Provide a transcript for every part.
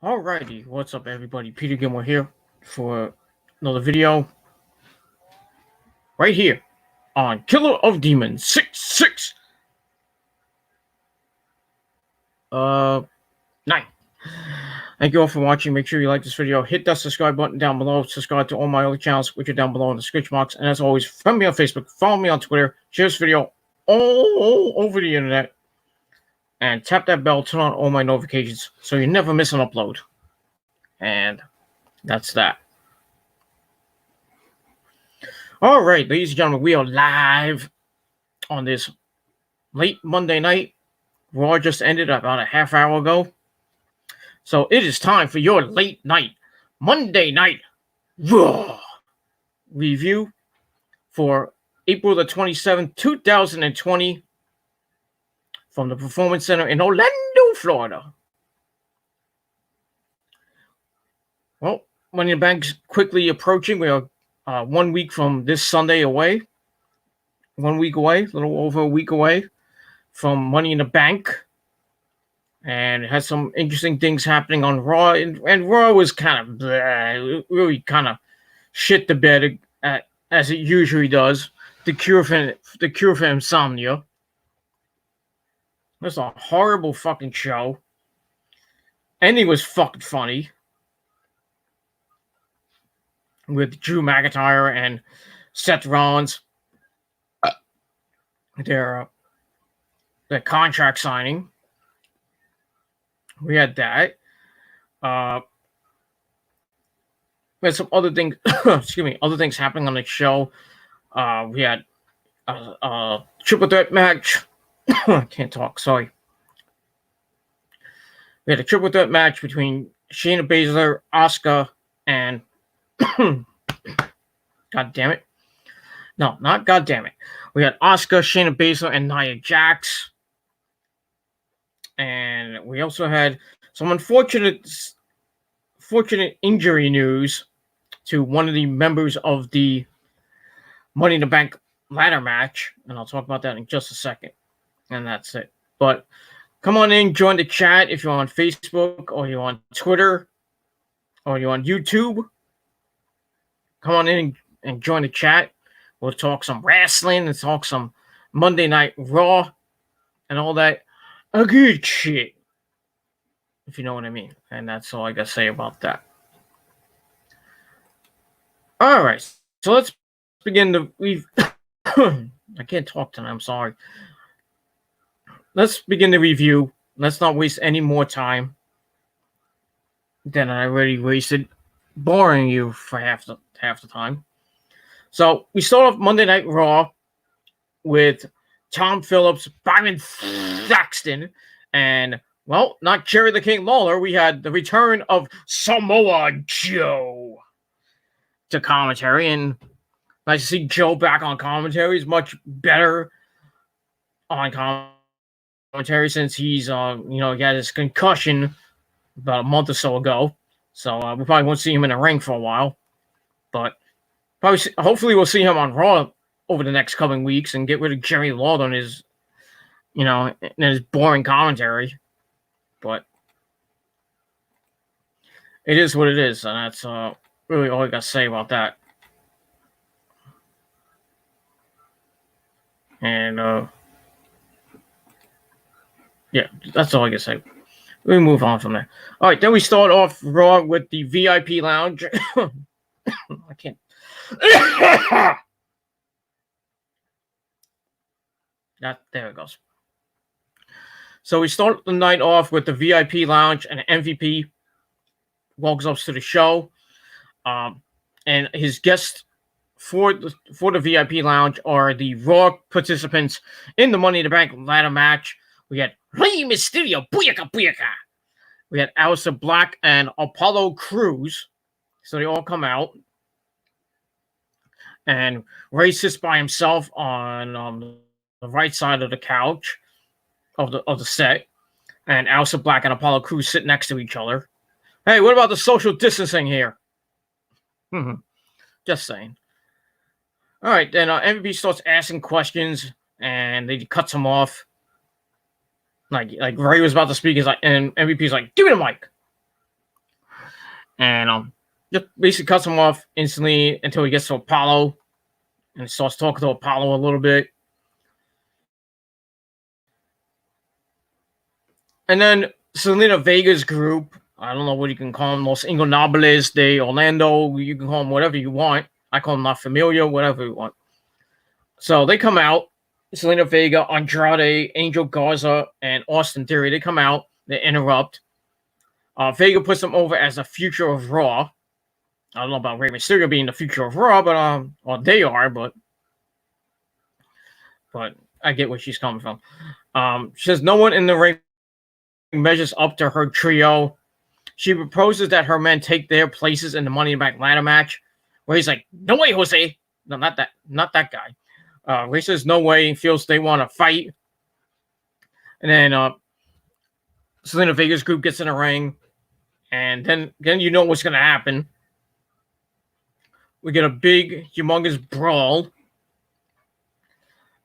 Alrighty, what's up everybody? Peter Gilmore here for another video right here on Killer of Demons 6 9. Thank you all for watching. Make sure you like this video. Hit that subscribe button down below. Subscribe to all my other channels, which are down below in the description box. And as always, friend me on Facebook, follow me on Twitter, share this video all over the internet, and tap that bell, turn on all my notifications so you never miss an upload. And that's that. All right, ladies and gentlemen, we are live on this late Monday night. Raw just ended about a half hour ago. So it is time for your late night, Monday night Raw review for April the 27th, 2020 from the Performance Center in Orlando, Florida. Well, Money in the Bank's quickly approaching. We are 1 week from this Sunday away. 1 week away, a little over a week away from Money in the Bank. And it has some interesting things happening on Raw. And Raw was kind of really kind of shit the bed as it usually does. The cure for insomnia. It was a horrible fucking show. Ending was fucking funny. With Drew McIntyre and Seth Rollins. Their contract signing. We had that. We had some other things. Other things happening on the show. We had a triple threat match. I can't talk. Sorry. We had a triple threat match between Shayna Baszler, Asuka, and God damn it. No, not God damn it. We had Asuka, Shayna Baszler, and Nia Jax. And we also had some unfortunate injury news to one of the members of the Money in the Bank ladder match. And I'll talk about that in just a second. And that's it. But come on in, join the chat if you're on Facebook or you're on Twitter or you're on YouTube. Come on in and join the chat. We'll talk some wrestling and talk some Monday Night Raw and all that good shit, if you know what I mean. And that's all I got to say about that. All right, so let's begin the I can't talk tonight, I'm sorry. Let's begin the review. Let's not waste any more time than I already wasted boring you for half the time. So we start off Monday Night Raw with Tom Phillips, Byron Saxton, and, well, not Jerry the King Lawler. We had the return of Samoa Joe to commentary, and nice to see Joe back on commentary. He's much better on commentary since he's, he had his concussion about a month or so ago. So we probably won't see him in the ring for a while, but hopefully we'll see him on Raw over the next coming weeks and get rid of Jerry Lawler and his, and his boring commentary. But it is what it is, and that's really all I got to say about that. And yeah, that's all I got to say. We move on from there. All right, then we start off Raw with the VIP lounge. I can't. There it goes. So we start the night off with the VIP lounge, and MVP welcomes us to the show. And his guests for the VIP lounge are the Raw participants in the Money in the Bank ladder match. We had Rey Mysterio, booyaka booyaka. We had Aleister Black and Apollo Crews. So they all come out. And Rey sits by himself on the right side of the couch of the set. And Aleister Black and Apollo Crews sit next to each other. Hey, what about the social distancing here? Just saying. All right, then MVP starts asking questions, and they cuts him off. Like Ray was about to speak, and MVP's like, "Give me the mic." and just basically cuts him off instantly until he gets to Apollo and starts talking to Apollo a little bit. And then Zelina Vega's group, I don't know what you can call them, Los Ingobernables de Orlando, you can call them whatever you want. I call them La Familia, whatever you want. So they come out, Zelina Vega, Andrade, Angel Garza, and Austin Theory. They come out, they interrupt. Vega puts them over as the future of Raw. I don't know about Rey Mysterio being the future of Raw, but well, they are, but I get where she's coming from. She says no one in the ring measures up to her trio. She proposes that her men take their places in the Money in the Bank ladder match, where he's like, "No way, Jose!" No, not that guy. Ray says no way. He feels they want to fight, and then Zelina Vega's group gets in the ring, and then you know what's going to happen. We get a big, humongous brawl,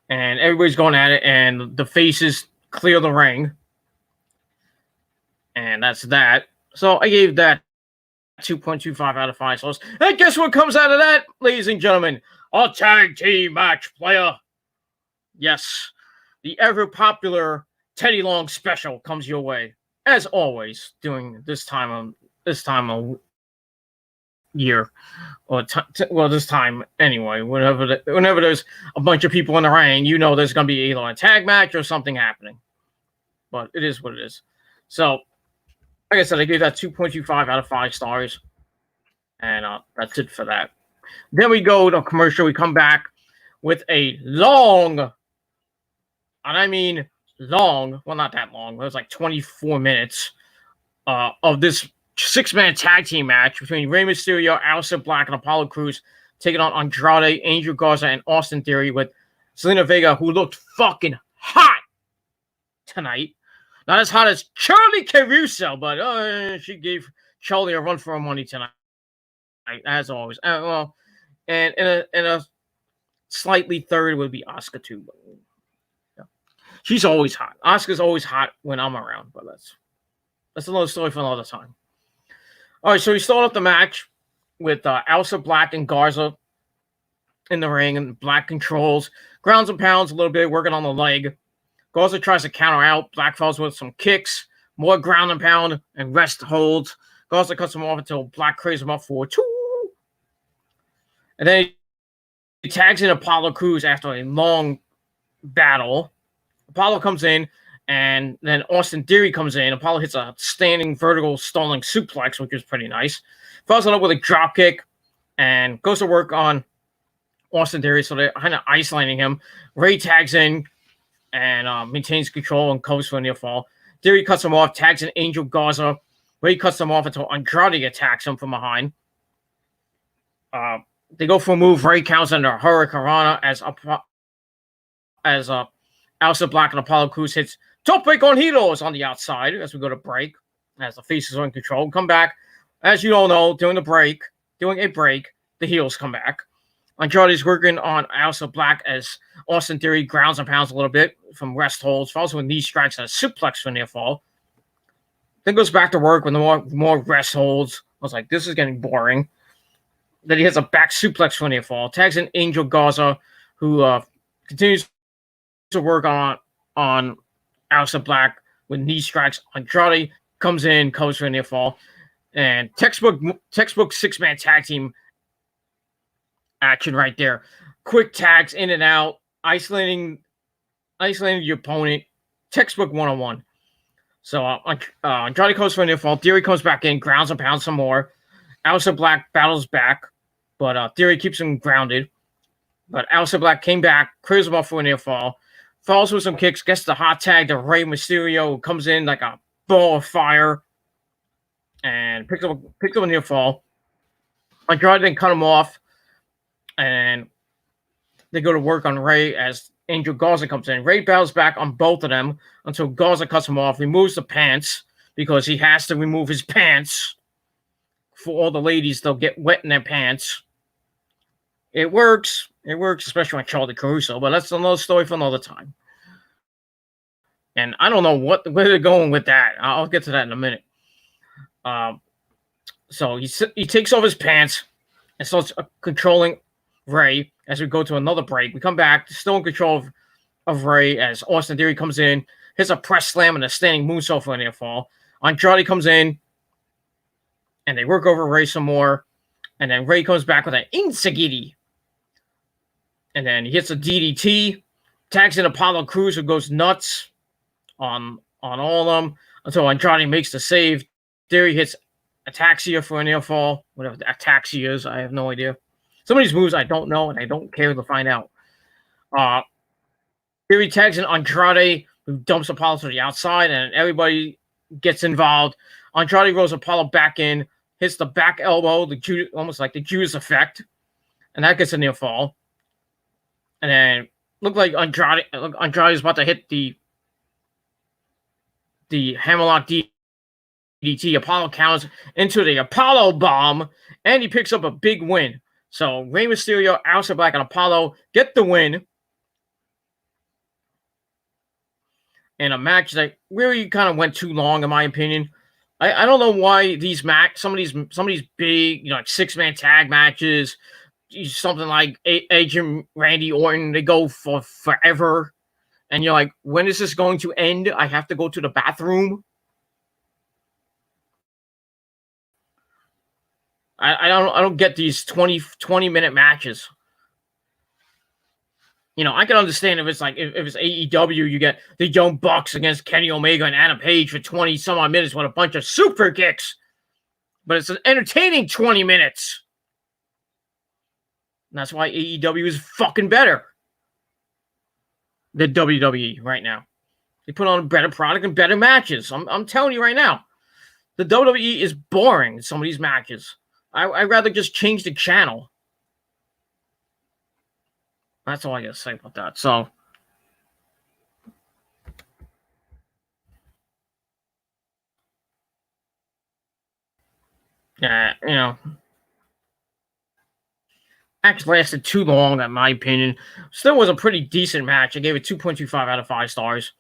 and everybody's going at it, and the faces clear the ring, and that's that. So I gave that 2.25 out of 5 stars. And guess what comes out of that, ladies and gentlemen? A tag team match, player. Yes, the ever popular Teddy Long special comes your way, as always, during this time of year, or this time anyway. Whenever there's a bunch of people in the ring, you know there's going to be either a tag match or something happening. But it is what it is. So, like I said, I gave that 2.25 out of 5 stars, and that's it for that. Then we go to commercial. We come back with a long, and I mean long, well, not that long. It was like 24 minutes of this 6-man tag team match between Rey Mysterio, Aleister Black, and Apollo Crews, taking on Andrade, Angel Garza, and Austin Theory, with Zelina Vega, who looked fucking hot tonight. Not as hot as Charlie Caruso, but she gave Charlie a run for her money tonight, as always. Well, and in a slightly third would be Asuka too. But, yeah. She's always hot. Asuka's always hot when I'm around, but that's another story for another time. All right, so we start off the match with Aleister Black and Garza in the ring, and Black controls, grounds and pounds a little bit, working on the leg. Garza tries to counter out. Black falls with some kicks, more ground and pound, and rest holds. Garza cuts him off until Black craves him up for 2. And then he tags in Apollo Crews after a long battle. Apollo comes in, and then Austin Theory comes in. Apollo hits a standing vertical stalling suplex, which is pretty nice. Follows it up with a drop kick and goes to work on Austin Theory, so they're kind of isolating him. Ray tags in and maintains control and covers for a near fall. Theory cuts him off, tags in Angel Garza. Ray cuts him off until Andrade attacks him from behind. They go for a move. Ray counts under Hurricanrana as Aleister Black and Apollo Crews hits top break on Helos on the outside as we go to break, as the faces are in control. Come back. As you all know, during a break, the heels come back. Andrade's working on Aleister Black as Austin Theory grounds and pounds a little bit from rest holds, falls with knee strikes and a suplex for near fall. Then goes back to work with more rest holds. I was like, this is getting boring. Then he hits a back suplex for near fall. Tags in Angel Garza, who continues to work on Aleister Black with knee strikes. Andrade comes in, covers for a near fall. And textbook 6-man tag team action right there. Quick tags in and out, isolating your opponent. Textbook 101. So Andrade goes for a near fall. Theory comes back in, grounds and pounds some more. Aleister Black battles back, but Theory keeps him grounded. But Aleister Black came back, clears him off for a near fall, falls with some kicks, gets the hot tag to Rey Mysterio, who comes in like a ball of fire and picks up a near fall. Andrade then cut him off, and they go to work on Ray as Angel Garza comes in. Ray battles back on both of them until Garza cuts him off, removes the pants because he has to remove his pants for all the ladies. They'll get wet in their pants. It works. It works, especially on Charlie Caruso, but that's another story for another time. And I don't know where they're going with that. I'll get to that in a minute. So he takes off his pants and starts controlling Ray as we go to another break. We come back, still in control of Ray as Austin Theory comes in, hits a press slam and a standing moonsault for a near fall. Andrade comes in, and they work over Ray some more. And then Ray comes back with an Insagiri. And then he hits a DDT, tags in Apollo Crews, who goes nuts on all of them until Andrade makes the save. Theory hits Ataxia for a near fall. Whatever the Ataxia is, I have no idea. Some of these moves I don't know, and I don't care to find out. Theory tags in Andrade, who dumps Apollo to the outside, and everybody gets involved. Andrade rolls Apollo back in, hits the back elbow, almost like the Judas effect, and that gets a near fall. And then looked like Andrade is about to hit the hammerlock DDT. Apollo counters into the Apollo bomb, and he picks up a big win. So Rey Mysterio, Aleister Black, and Apollo get the win in a match that really kind of went too long, in my opinion. I don't know why some of these big, like 6-man tag matches, something like Edge and Randy Orton, they go for forever, and you're like, when is this going to end? I have to go to the bathroom. I don't get these 20-minute matches. I can understand if it's like if it's AEW, you get the Young Bucks against Kenny Omega and Adam Page for 20 some odd minutes with a bunch of super kicks. But it's an entertaining 20 minutes. And that's why AEW is fucking better than WWE right now. They put on a better product and better matches. I'm telling you right now. The WWE is boring in some of these matches. I'd rather just change the channel. That's all I gotta say about that. So, yeah, match lasted too long, in my opinion. Still was a pretty decent match. I gave it 2.25 out of 5 stars,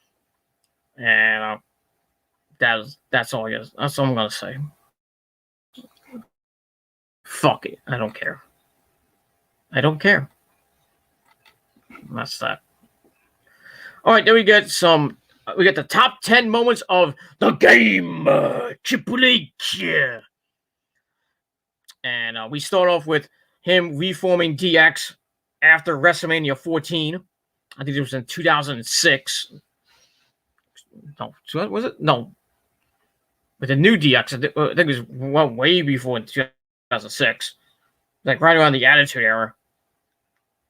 and that's all I guess. That's all I'm gonna say. Fuck it, I don't care. That's that. All right, then we get the top 10 moments of the game, Triple H. And we start off with him reforming DX after WrestleMania 14. I think it was in 2006. No, was it? No. With the new DX, I think it was way before in 2006. Like right around the Attitude Era.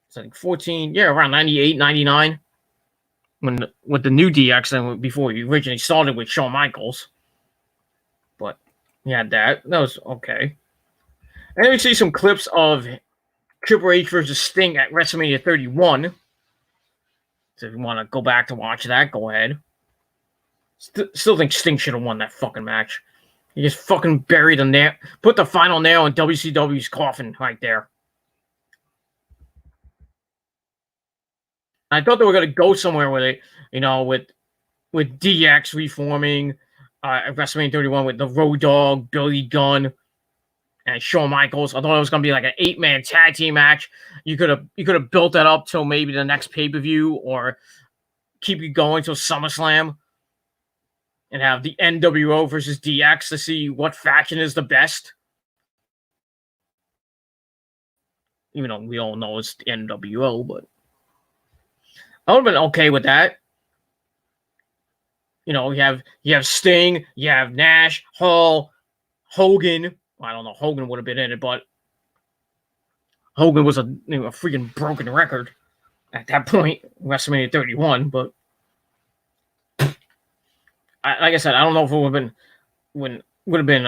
It's like 14, around 98, 99. With the new DX and before he originally started with Shawn Michaels. But he had that. That was okay. And then we see some clips of Triple H versus Sting at WrestleMania 31. So if you want to go back to watch that, go ahead. Still think Sting should have won that fucking match. He just fucking buried the nail, put the final nail in WCW's coffin right there. I thought they were going to go somewhere with it, with DX reforming at WrestleMania 31 with the Road Dogg, Billy Gunn, and Shawn Michaels. I thought it was going to be like an 8-man tag team match. You could have built that up till maybe the next pay-per-view or keep it going till SummerSlam and have the NWO versus DX to see what faction is the best. Even though we all know it's the NWO, but I would have been okay with that. You have Sting, you have Nash, Hall, Hogan. Well, I don't know, Hogan would have been in it, but Hogan was a freaking broken record at that point, WrestleMania 31. But like I said, I don't know if it would have been either would have been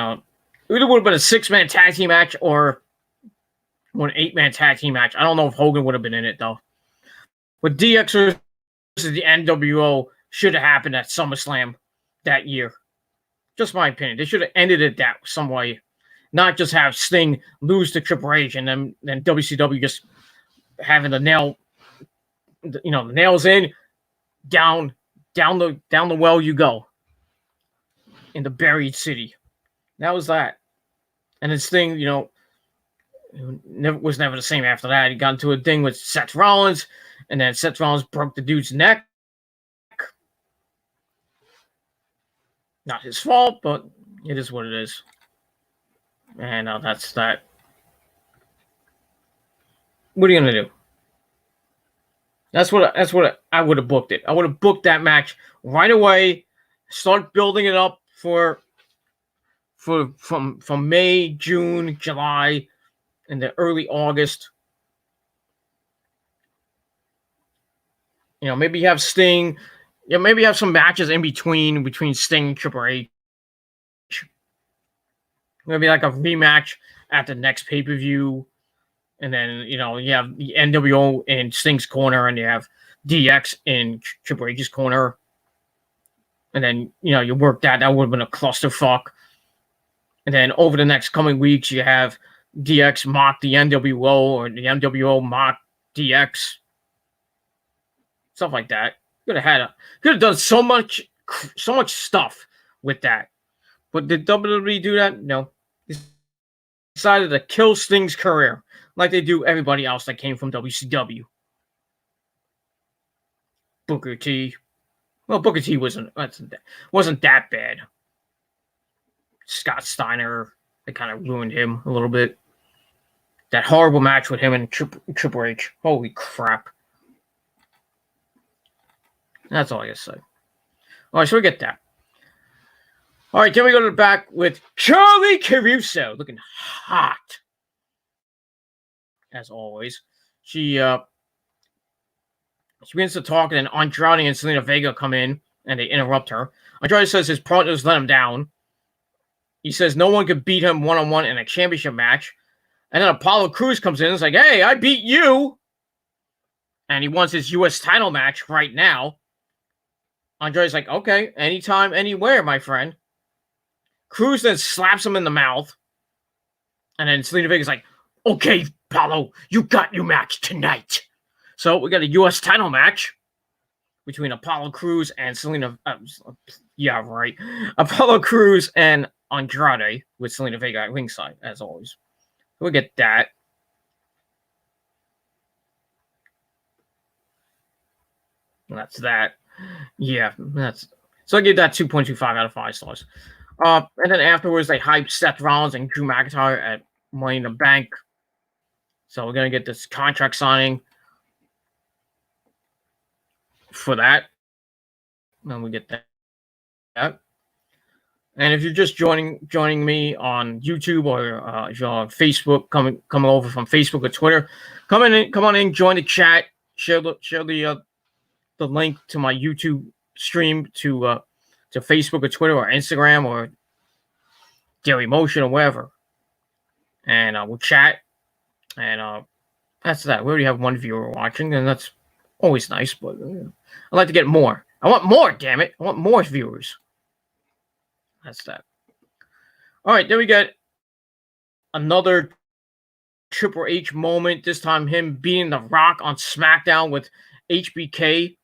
a 6-man tag team match or an 8-man tag team match. I don't know if Hogan would have been in it though. But DX versus the NWO should have happened at SummerSlam that year. Just my opinion. They should have ended it that some way. Not just have Sting lose to Triple H and then WCW just having the nail, the nails in, down the well you go in the buried city. That was that. And this thing, was never the same after that. He got into a thing with Seth Rollins, and then Seth Rollins broke the dude's neck. Not his fault, but it is what it is. And that's that. What are you gonna do? That's what I would have booked it. I would have booked that match right away. Start building it up from May, June, July, and the early August. Maybe you have Sting. Maybe you have some matches in between Sting and Triple H. Maybe like a rematch at the next pay-per-view. And then, you have the NWO in Sting's corner, and you have DX in Triple H's corner. And then, you work that. That would have been a clusterfuck. And then over the next coming weeks, you have DX mock the NWO, or the NWO mock DX. Stuff like that. Could have done so much stuff with that. But did WWE do that? No. They decided to kill Sting's career, like they do everybody else that came from WCW. Booker T. Well, Booker T wasn't that bad. Scott Steiner, they kind of ruined him a little bit. That horrible match with him and Triple H. Holy crap. That's all I gotta say. All right, so we get that. All right, then we go to the back with Charlie Caruso, looking hot. As always. She begins to talk, and then Andrade and Zelina Vega come in, and they interrupt her. Andrade says his partners let him down. He says no one could beat him one-on-one in a championship match. And then Apollo Crews comes in and is like, hey, I beat you. And he wants his U.S. title match right now. Andrade's like, okay, anytime, anywhere, my friend. Crews then slaps him in the mouth. And then Zelina Vega's like, okay, Apollo, you got your match tonight. So we got a U.S. title match between Apollo Crews and Zelina. Yeah, right. Apollo Crews and Andrade with Zelina Vega at ringside, as always. We'll get that. That's that. Yeah, so I give that 2.25 out of 5 stars. And then afterwards, they hyped Seth Rollins and Drew McIntyre at Money in the Bank. So we're gonna get this contract signing for that. And we get that. And if you're just joining me on YouTube, or if you're on Facebook, coming over from Facebook or Twitter, come on in, join the chat, share the link to my YouTube stream to Facebook or Twitter or Instagram or Daily Motion or wherever, and we'll chat. And that's that. We already have one viewer watching, and that's always nice. But I'd like to get more. I want more. Damn it! I want more viewers. That's that. All right, then we got another Triple H moment. This time, him beating The Rock on SmackDown with HBK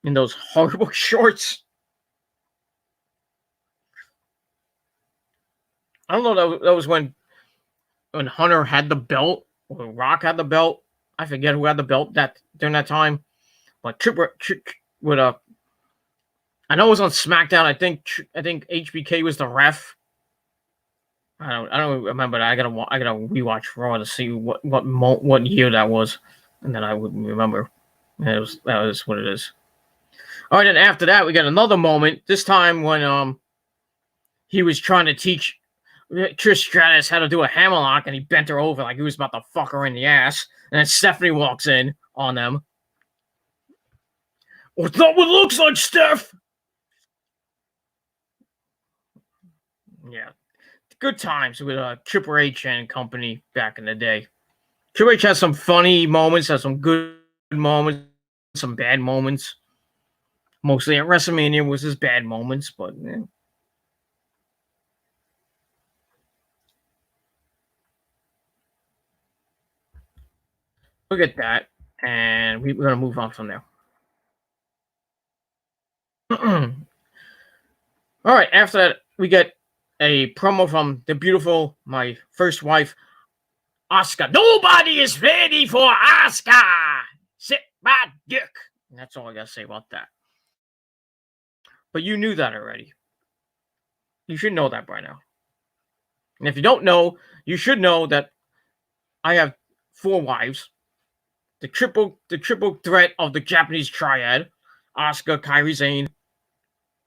in those horrible shorts. I don't know. That was when Hunter had the belt, or Rock had the belt. I forget who had the belt during that time. But I know it was on SmackDown. I think HBK was the ref. I don't remember. I gotta rewatch Raw to see what year that was, and then I would remember. And that was what it is. All right, and after that, we got another moment. This time when he was trying to teach Trish Stratus how to do a hammerlock, and he bent her over like he was about to fuck her in the ass. And then Stephanie walks in on them. What's that what it looks like, Steph? Yeah. Good times with Triple H and company back in the day. Triple H has some funny moments, has some good moments, some bad moments. Mostly at WrestleMania was his bad moments, but yeah. Look at that, and we're going to move on from there. All right, after that, we get a promo from the beautiful, my first wife, Asuka. Nobody is ready for Asuka. Sit my dick. And that's all I gotta say about that. But you knew that already. You should know that by now. And if you don't know, you should know that I have 4 wives. The triple threat of the Japanese triad: Asuka, Kairi Sane,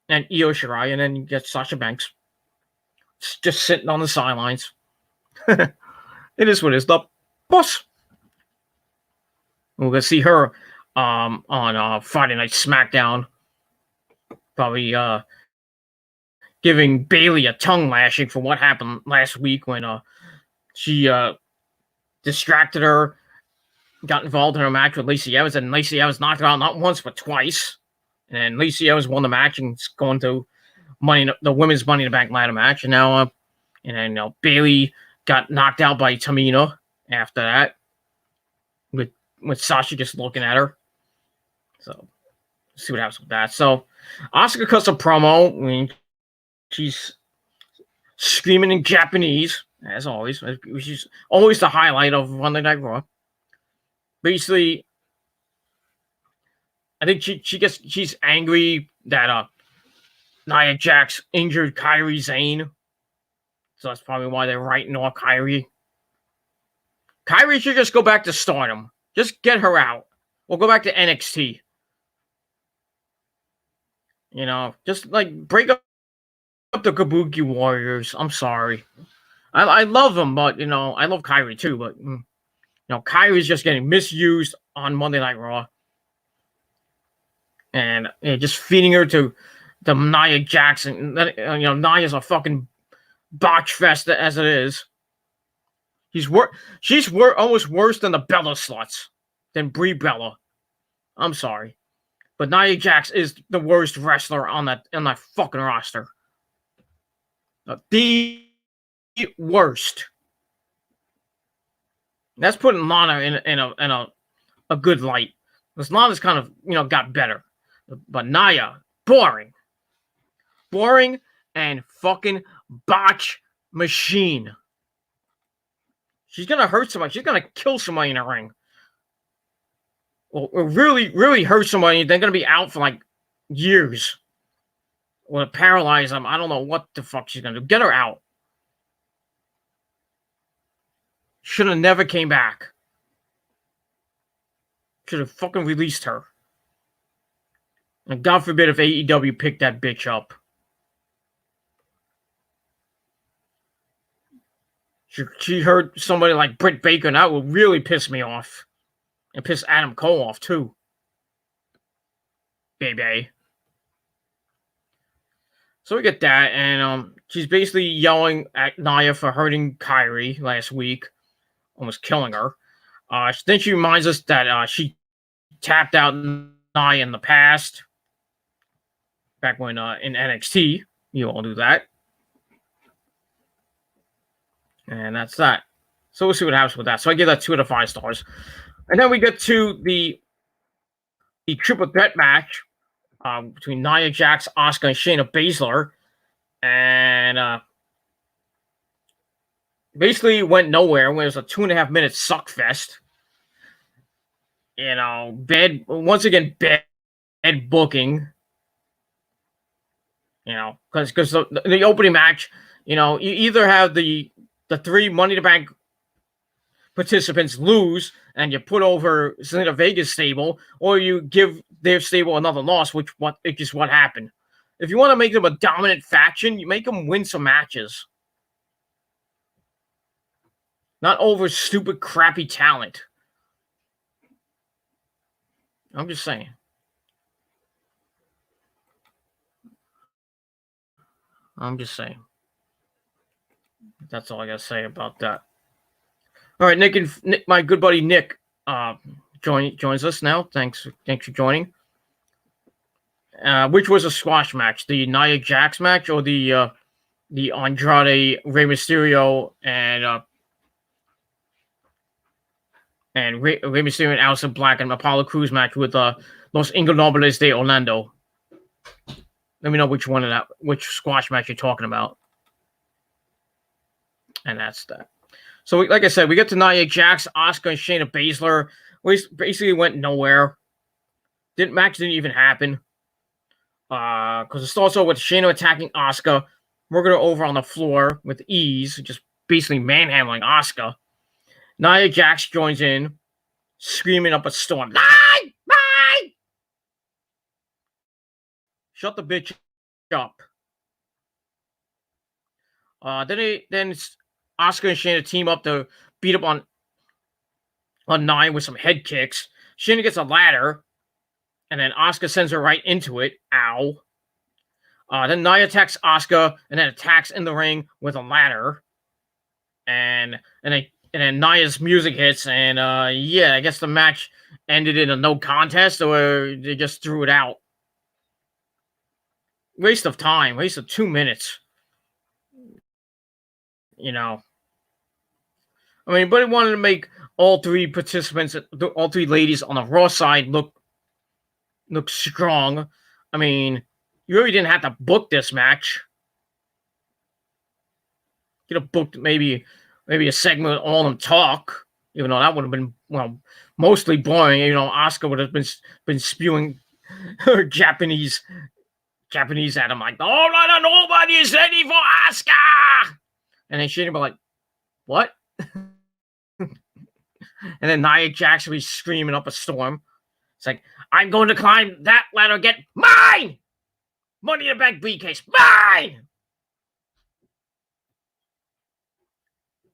and Io Shirai, and then you get Sasha Banks just sitting on the sidelines. It is what it is. The boss. We're gonna see her on Friday Night SmackDown. Probably giving Bayley a tongue lashing for what happened last week when she distracted her, got involved in a match with Lacey Evans, and Lacey Evans knocked her out not once but twice. And then Lacey Evans won the match and it's going to the women's Money in the Bank ladder match. And now, Bayley got knocked out by Tamina after that, with Sasha just looking at her. So, see what happens with that. So, Asuka cuts a promo. I mean, she's screaming in Japanese, as always, which is always the highlight of Monday Night Raw. Basically, I think she's angry that Nia Jax injured Kairi Sane. So that's probably why they're writing off Kairi. Kairi should just go back to Stardom. Just get her out. We'll go back to NXT. Just like break up the Kabuki Warriors. I'm sorry. I love them, but I love Kairi too. But Kairi's just getting misused on Monday Night Raw, and just feeding her to Nia Jackson. Nia's a fucking botch fest as it is. She's almost worse than the Bella sluts, than Brie Bella. I'm sorry, but Nia Jax is the worst wrestler on that fucking roster. The worst. That's putting Lana in a good light. Because Lana's kind of got better, but Nia, boring and fucking botch machine. She's gonna hurt somebody. She's gonna kill somebody in a ring. Well, really, really hurt somebody. They're gonna be out for like years. Or paralyze them. I don't know what the fuck she's gonna do. Get her out. Should have never came back. Should have fucking released her. And God forbid if AEW picked that bitch up. She heard somebody like Britt Baker, and that would really piss me off. And piss Adam Cole off, too. Baby. So we get that, and she's basically yelling at Nia for hurting Kairi last week. Almost killing her. Then she reminds us that she tapped out Nia in the past. Back when in NXT. You all do that. And that's that. So we'll see what happens with that. So I give that 2 out of 5 stars. And then we get to the triple threat match between Nia Jax, Asuka, and Shayna Baszler. And basically went nowhere. It was a 2.5 minute suck fest. Bad booking. Because the opening match, you either have the 3 Money in the Bank participants lose and you put over Zelina Vega's stable, or you give their stable another loss, which is what happened. If you want to make them a dominant faction, you make them win some matches. Not over stupid, crappy talent. I'm just saying. That's all I gotta say about that. All right, Nick, my good buddy Nick, joins us now. Thanks for joining. Which was a squash match, the Nia Jax match or the Andrade, Rey Mysterio, and Rey Mysterio and Aleister Black and Apollo Crews match with Los Ingobernables de Orlando. Let me know which squash match you're talking about. And that's that. So, like I said, we get to Nia Jax, Asuka, and Shayna Baszler. We basically went nowhere. Match didn't even happen. Because it starts off with Shayna attacking Asuka, working her over on the floor with ease, just basically manhandling Asuka. Nia Jax joins in, screaming up a storm. Lie! Lie! Shut the bitch up. Then Asuka and Shayna team up to beat up on Nia with some head kicks. Shayna gets a ladder, and then Asuka sends her right into it. Ow. Then Nia attacks Asuka, and then attacks in the ring with a ladder. And then Nia's music hits, and I guess the match ended in a no contest, or they just threw it out. Waste of time. Waste of 2 minutes. You know. I mean, but it wanted to make all three participants, all three ladies on the Raw side look strong. I mean, you really didn't have to book this match. You could have booked maybe a segment with all of them talk, even though that would have been mostly boring. You know, Asuka would have been spewing her Japanese at him like, "Oh, nobody is ready for Asuka," and then she'd be like, "What?" And then Nia Jax would be screaming up a storm. It's like, "I'm going to climb that ladder, get mine! Money in the Bank briefcase, mine!"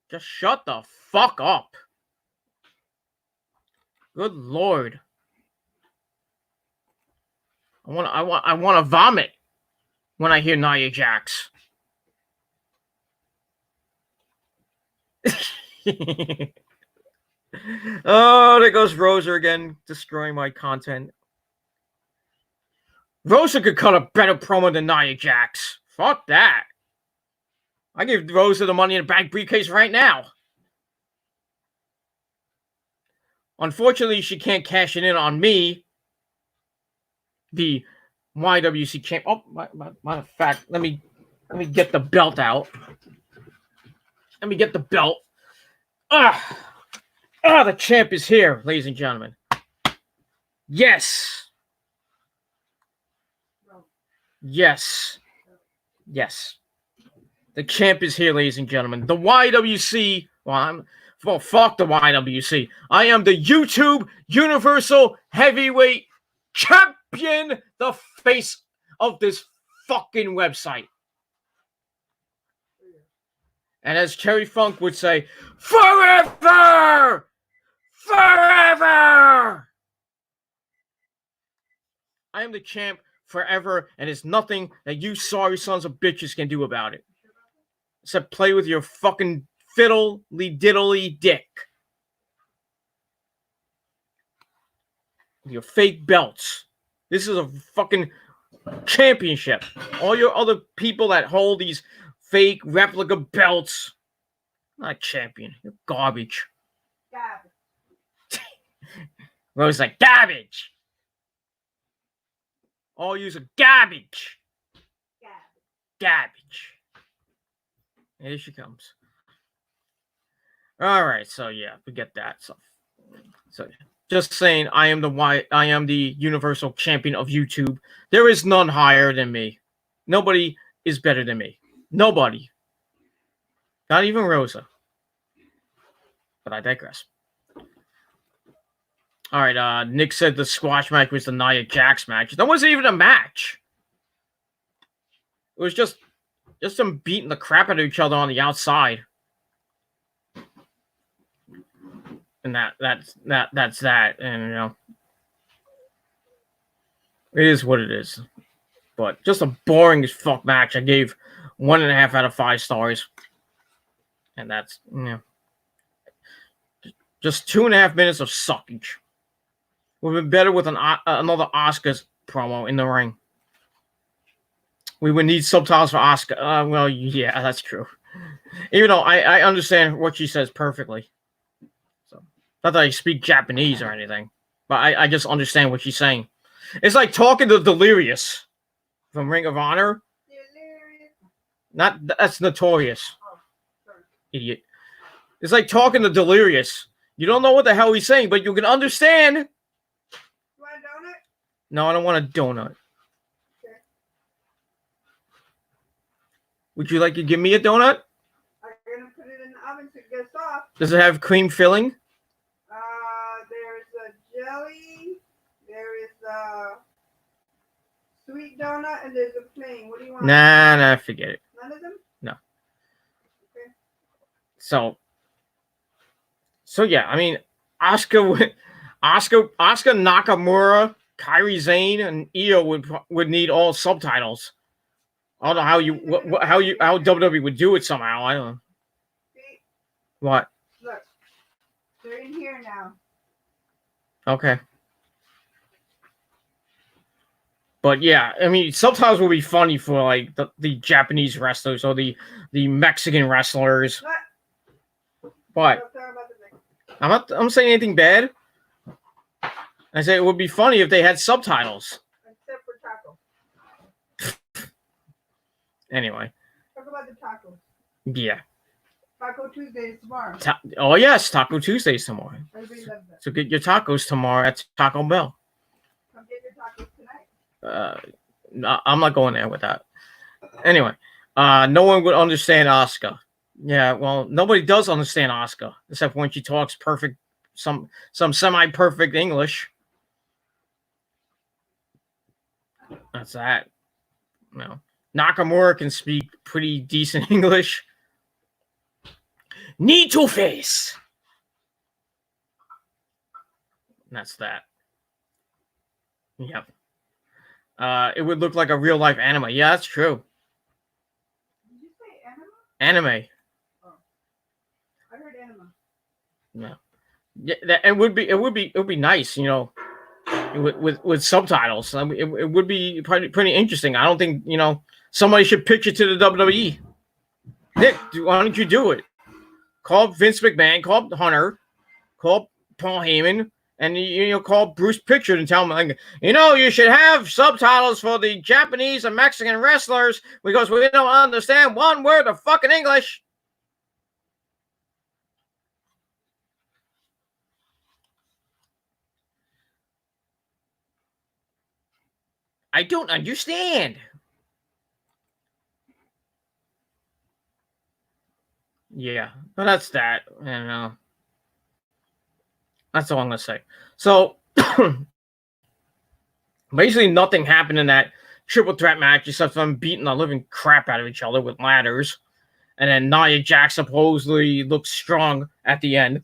Just shut the fuck up. Good Lord. I want to vomit when I hear Nia Jax. Oh, there goes Rosa again, destroying my content. Rosa could cut a better promo than Nia Jax. Fuck that. I give Rosa the Money in the Bank briefcase right now. Unfortunately, she can't cash it in on me, the YWC champ. Oh, matter of fact, let me get the belt out. Let me get the belt. The champ is here, ladies and gentlemen. Yes. Yes. Yes. The champ is here, ladies and gentlemen. The YWC. Well, fuck the YWC. I am the YouTube Universal Heavyweight Champion, the face of this fucking website. And as Cherry Funk would say, forever! Forever! I am the champ forever, and there's nothing that you sorry sons of bitches can do about it. Except play with your fucking fiddly-diddly dick. Your fake belts. This is a fucking championship. All your other people that hold these fake replica belts, not a champion. You're garbage. Rose like garbage. All use a garbage. Garbage. Here she comes. All right, so yeah, forget that. So just saying, I am the Universal Champion of YouTube. There is none higher than me. Nobody is better than me. Nobody. Not even Rosa. But I digress. All right, Nick said the squash match was the Nia Jax match. That wasn't even a match. It was just them beating the crap out of each other on the outside. And that's that. And, you know, it is what it is. But just a boring as fuck match. I gave 1.5 out of 5 stars. And that's, you know, just 2.5 minutes of suckage. Would have been better with another Asuka's promo in the ring. We would need subtitles for Asuka. Well, yeah, that's true. Even though I understand what she says perfectly. So, not that I speak Japanese or anything, but I just understand what she's saying. It's like talking to Delirious from Ring of Honor. Delirious. That's Notorious. Idiot. It's like talking to Delirious. You don't know what the hell he's saying, but you can understand. You want a donut? No, I don't want a donut. Okay. Would you like to give me a donut? I'm gonna put it in the oven so it gets soft. Does it have cream filling? There's a jelly. There is a sweet donut, and there's a plain. What do you want? Nah, forget it. None of them? No. Okay. So yeah, I mean, Asuka Nakamura, Kairi Sane, and Io would need all subtitles. I don't know how WWE would do it somehow. I don't know. See? What? Look. They're in here now. Okay. But yeah, I mean, subtitles would be funny for like the Japanese wrestlers or the Mexican wrestlers. What? I'm saying anything bad. I say it would be funny if they had subtitles. Except for taco. Anyway. Talk about the tacos. Yeah. Taco Tuesday is tomorrow. Oh yes, Taco Tuesday is tomorrow. Everybody loves that. So get your tacos tomorrow at Taco Bell. Come get your tacos tonight. No, I'm not going there with that. Anyway, no one would understand Asuka. Yeah, well, nobody does understand Asuka except when she talks perfect, some semi-perfect English. That's that. No, Nakamura can speak pretty decent English. Need to face. That's that. Yep. It would look like a real life anime. Yeah, that's true. Did you say anime? Anime. Oh. I heard anime. No. Yeah, it would be nice, you know, with subtitles. I mean, it would be pretty interesting. I don't think, you know, somebody should pitch it to the WWE. Nick, why don't you do it? Call Vince McMahon, call Hunter, call Paul Heyman, and call Bruce Pritchard and tell him, like, you should have subtitles for the Japanese and Mexican wrestlers because we don't understand one word of fucking English. I don't understand. Yeah, but that's that. And that's all I'm gonna say. So basically, nothing happened in that triple threat match except for them beating the living crap out of each other with ladders. And then Nia Jax supposedly looks strong at the end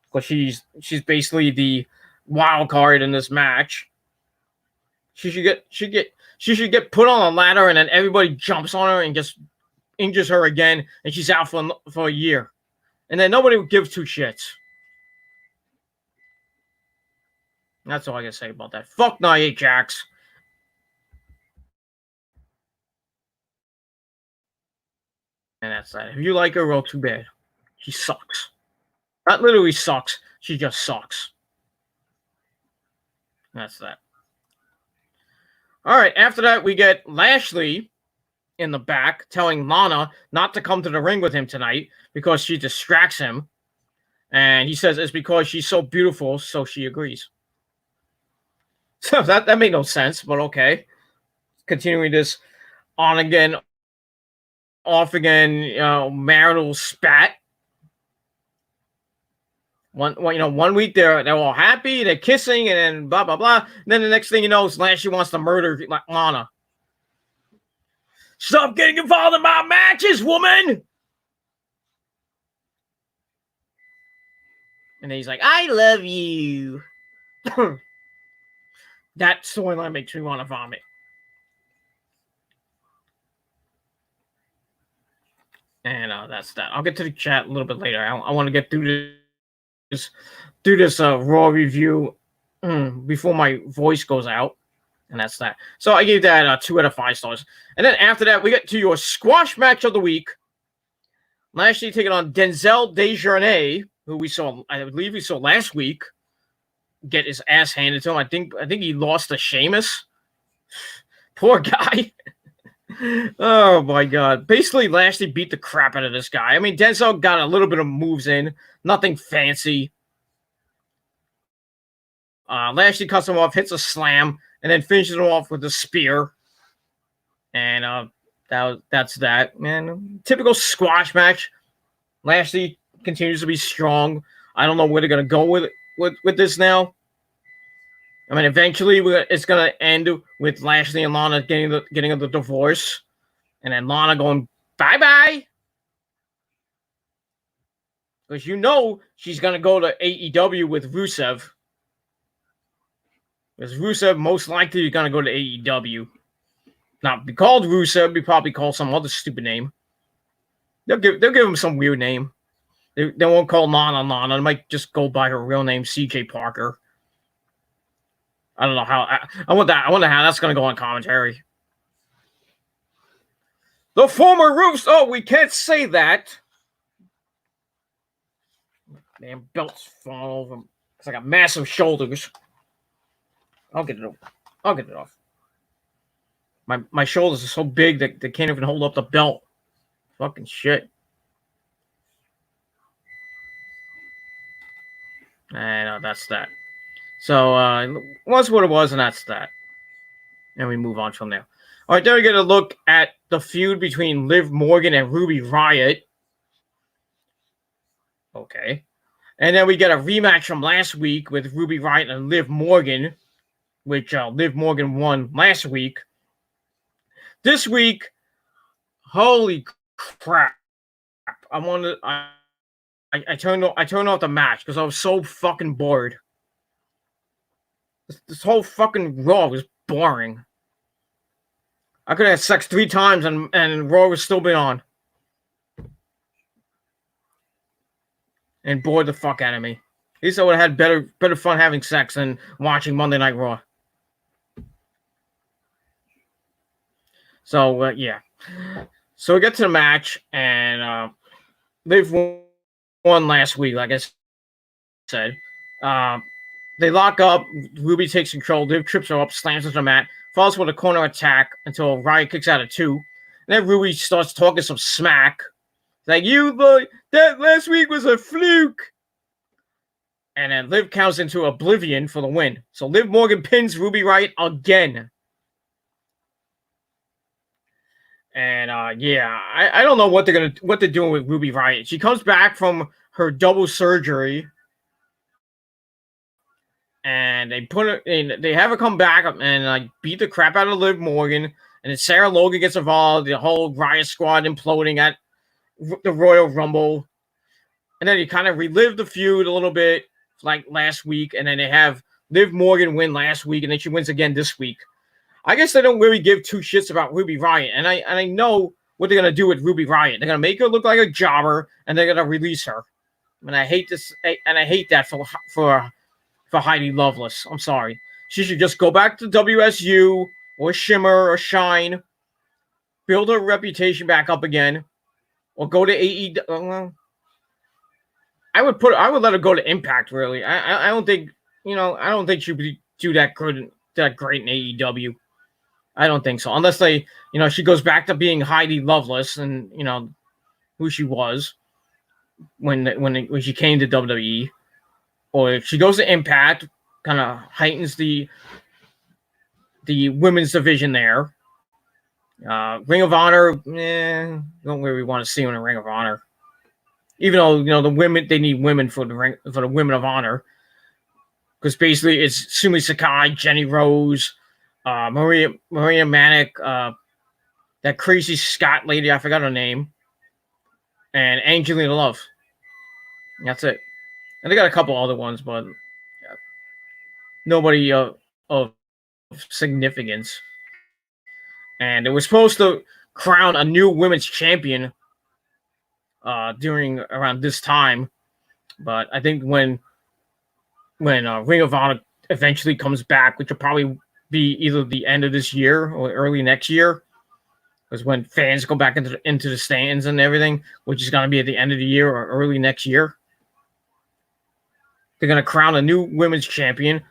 because she's basically the wild card in this match. She should get put on a ladder and then everybody jumps on her and just injures her again, and she's out for a year. And then nobody would give two shits. That's all I can say about that. Fuck Nia Jax. And that's that. If you like her, well, too bad. She sucks. Not literally sucks. She just sucks. That's that. All right. After that, we get Lashley in the back telling Lana not to come to the ring with him tonight because she distracts him. And he says it's because she's so beautiful, so she agrees. So that made no sense, but okay. Continuing this on again, off again, marital spat. One week they're all happy, they're kissing, and then blah blah blah. And then the next thing you know, Lashley wants to murder Lana. Stop getting involved in my matches, woman! And then he's like, I love you. That storyline makes me want to vomit. And that's that. I'll get to the chat a little bit later. I want to get through this Raw review before my voice goes out. And that's that. So I gave that 2 out of 5 stars. And then after that, we get to your squash match of the week. Lashley taking on Denzel Desjardins, who I believe we saw last week, get his ass handed to him. I think he lost to Sheamus. Poor guy. Oh my god. Basically, Lashley beat the crap out of this guy. I mean, Denzel got a little bit of moves in, nothing fancy. Lashley cuts him off, hits a slam, and then finishes him off with a spear. And that's that, man. Typical squash match. Lashley continues to be strong. I don't know where they're gonna go with this now. I mean, eventually it's gonna end with Lashley and Lana getting the divorce, and then Lana going bye. Because you know she's going to go to AEW with Rusev. Because Rusev most likely is going to go to AEW. Not be called Rusev, be probably called some other stupid name. They'll give him some weird name. They won't call Lana. They might just go by her real name, CJ Parker. I don't know how. I wonder how that's going to go on commentary. The former Roofs. Oh, we can't say that. Damn belts falling over him. Because I got massive shoulders. I'll get it off. My shoulders are so big that they can't even hold up the belt. Fucking shit. And that's that. So was what it was, and that's that. And we move on from there. All right, then we get a look at the feud between Liv Morgan and Ruby Riott. Okay. And then we get a rematch from last week with Ruby Riott and Liv Morgan, which Liv Morgan won last week. This week, holy crap! I turned off the match because I was so fucking bored. This whole fucking Raw was boring. I could have had sex 3 times and Raw would still be on. And bored the fuck out of me. At least I would have had better fun having sex than watching Monday Night Raw. So, yeah. So we get to the match, and Liv won last week, like I said. They lock up. Ruby takes control. Liv trips her up, slams into the mat, falls with a corner attack until Riott kicks out of 2. And then Ruby starts talking some smack. Like, that last week was a fluke. And then Liv counts into Oblivion for the win. So Liv Morgan pins Ruby Riott again. And yeah, I don't know what they're doing with Ruby Riott. She comes back from her double surgery, and they put her in. They have her come back and beat the crap out of Liv Morgan. And then Sarah Logan gets involved. The whole Riott Squad imploding at the Royal Rumble, and then you kind of relive the feud a little bit, like last week. And then they have Liv Morgan win last week, and then she wins again this week. I guess they don't really give 2 shits about Ruby Riott, and I know what they're gonna do with Ruby Riott. They're gonna make her look like a jobber, and they're gonna release her. And I hate this, and I hate that for Heidi Lovelace. I'm sorry. She should just go back to WSU or Shimmer or Shine, build her reputation back up again, or go to AEW. I would let her go to Impact. Really, I don't think I don't think she would do that great in AEW. I don't think so. Unless she goes back to being Heidi Lovelace and, who she was when she came to WWE. Or if she goes to Impact, kind of heightens the women's division there. Ring of Honor, don't really want to see her in a Ring of Honor. Even though, the women, they need women for the Women of Honor. Because basically it's Sumi Sakai, Jenny Rose, Maria Manic, that crazy Scott lady, I forgot her name, and Angelina Love. That's it. And they got a couple other ones, but nobody of significance. And they were supposed to crown a new women's champion during around this time, but I think when Ring of Honor eventually comes back, which will probably be either the end of this year or early next year, is when fans go back into the stands and everything, which is going to be at the end of the year or early next year. They're going to crown a new women's champion.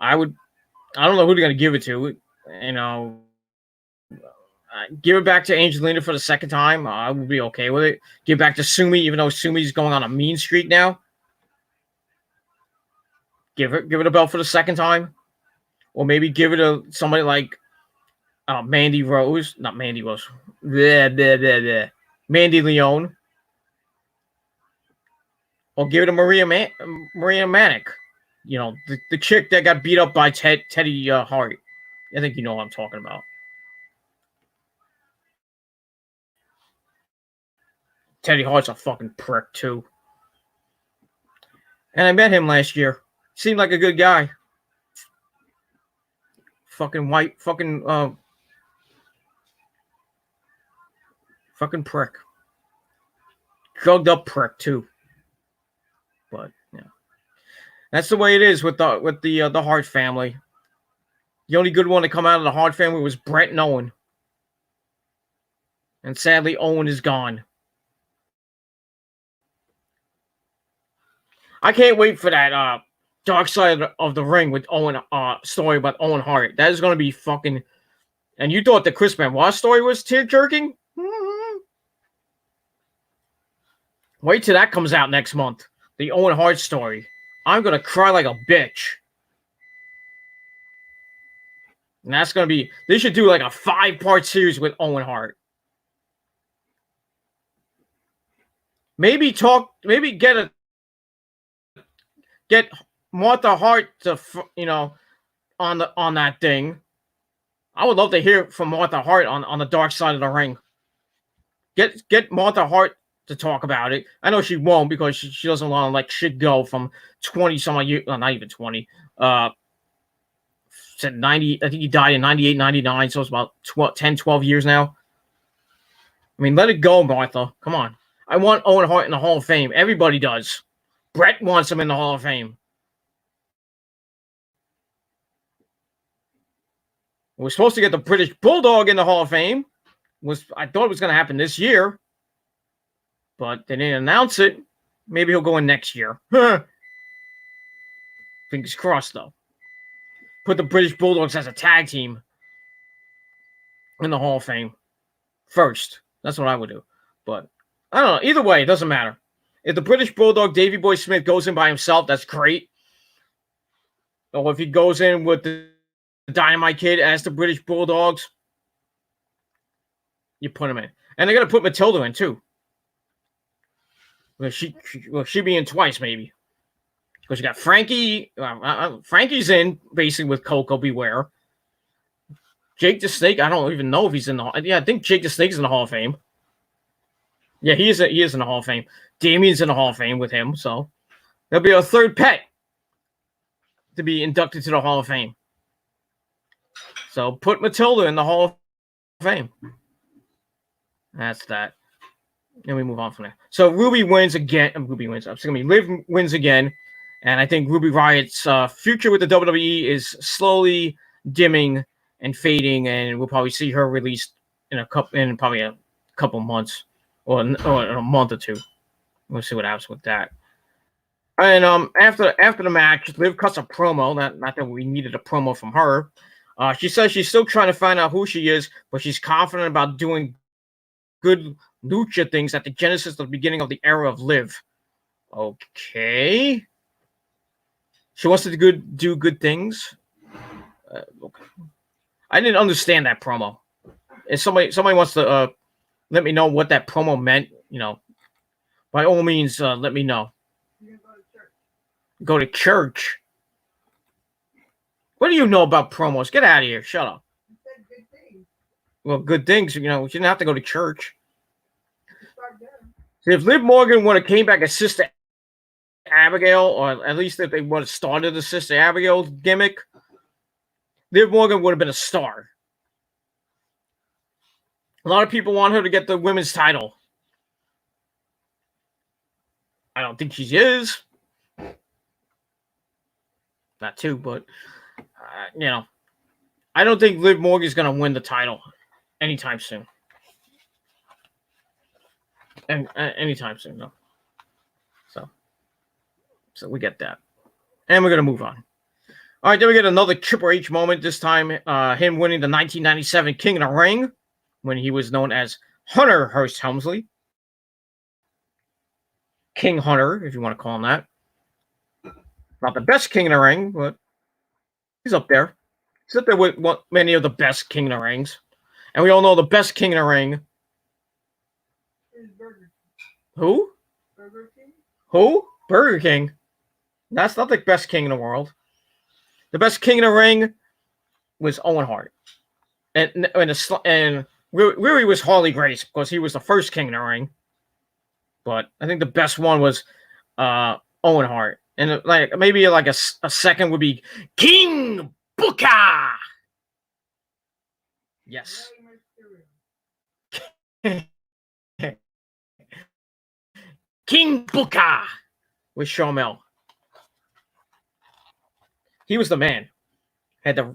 I don't know who they're going to give it to. Give it back to Angelina for the second time. I would be okay with it. Give it back to Sumi, even though Sumi's going on a mean streak now. Give it a belt for the second time, or maybe give it to somebody like Mandy Rose, not Mandy Rose, Mandy Leone, or give it to Maria Manic. You know, the chick that got beat up by Teddy Hart. I think you know what I'm talking about. Teddy Hart's a fucking prick too. And I met him last year. Seemed like a good guy. Fucking white, fucking prick. Drugged up prick too. But yeah, that's the way it is with the Hart family. The only good one to come out of the Hart family was Brett and Owen, and sadly, Owen is gone. I can't wait for that Dark Side of the Ring with Owen story about Owen Hart. That is going to be fucking. And you thought the Chris Benoit story was tear jerking? Mm-hmm. Wait till that comes out next month. The Owen Hart story. I'm going to cry like a bitch. And that's going to be. They should do like a 5-part series with Owen Hart. Maybe get Martha Hart to, you know, on that thing. I would love to hear from Martha Hart on the Dark Side of the Ring. Get Martha Hart to talk about it. I know she won't because she doesn't want to let shit go from 20 some odd years. Well, not even 20. Said 90. I think he died in 98, 99. So it's about 10, 12 years now. I mean, let it go, Martha. Come on. I want Owen Hart in the Hall of Fame. Everybody does. Brett wants him in the Hall of Fame. We're supposed to get the British Bulldog in the Hall of Fame. I thought it was going to happen this year, but they didn't announce it. Maybe he'll go in next year. Fingers crossed, though. Put the British Bulldogs as a tag team in the Hall of Fame first. That's what I would do. But I don't know. Either way, it doesn't matter. If the British Bulldog, Davey Boy Smith, goes in by himself, that's great. Or if he goes in with the Dynamite Kid as the British Bulldogs, you put him in. And they're going to put Matilda in, too. Well, she be in twice, maybe. Because you got Frankie. Frankie's in, basically, with Coco Beware. Jake the Snake, I don't even know if he's in the... Yeah, I think Jake the Snake's in the Hall of Fame. Yeah, he is in the Hall of Fame. Damien's in the Hall of Fame with him, so there'll be a third pet to be inducted to the Hall of Fame. So put Matilda in the Hall of Fame. That's that. And we move on from there. So Ruby wins again. Liv wins again. And I think Ruby Riot's future with the WWE is slowly dimming and fading, and we'll probably see her released in probably a couple months or in a month or two. We'll see what happens with that. And after the match, Liv cuts a promo. Not that we needed a promo from her. She says she's still trying to find out who she is, but she's confident about doing good lucha things at the genesis of the beginning of the era of Liv. Okay. She wants to do good things. Okay. I didn't understand that promo. If somebody wants to let me know what that promo meant, you know, by all means, let me know. Go to church. What do you know about promos? Get out of here. Shut up. You said good things. Well, good things. You know, you didn't have to go to church. See, if Liv Morgan would have came back as Sister Abigail, or at least if they would have started the Sister Abigail gimmick, Liv Morgan would have been a star. A lot of people want her to get the women's title. I don't think she is. Not too, but you know, I don't think Liv Morgan is going to win the title anytime soon. And anytime soon, no. So we get that, and we're going to move on. All right, then we get another Triple H moment. This time, him winning the 1997 King of the Ring when he was known as Hunter Hearst Helmsley. King Hunter, if you want to call him that. Not the best King in the Ring, but he's up there. He's up there with many of the best King in the Rings. And we all know the best King in the Ring. Who? Burger King? Who? Burger King. That's not the best king in the world. The best king in the ring was Owen Hart. And really was Harley Grace because he was the first king in the ring. But I think the best one was Owen Hart. And maybe a second would be King Booker. Yes. King Booker with Sharmell. He was the man. Had a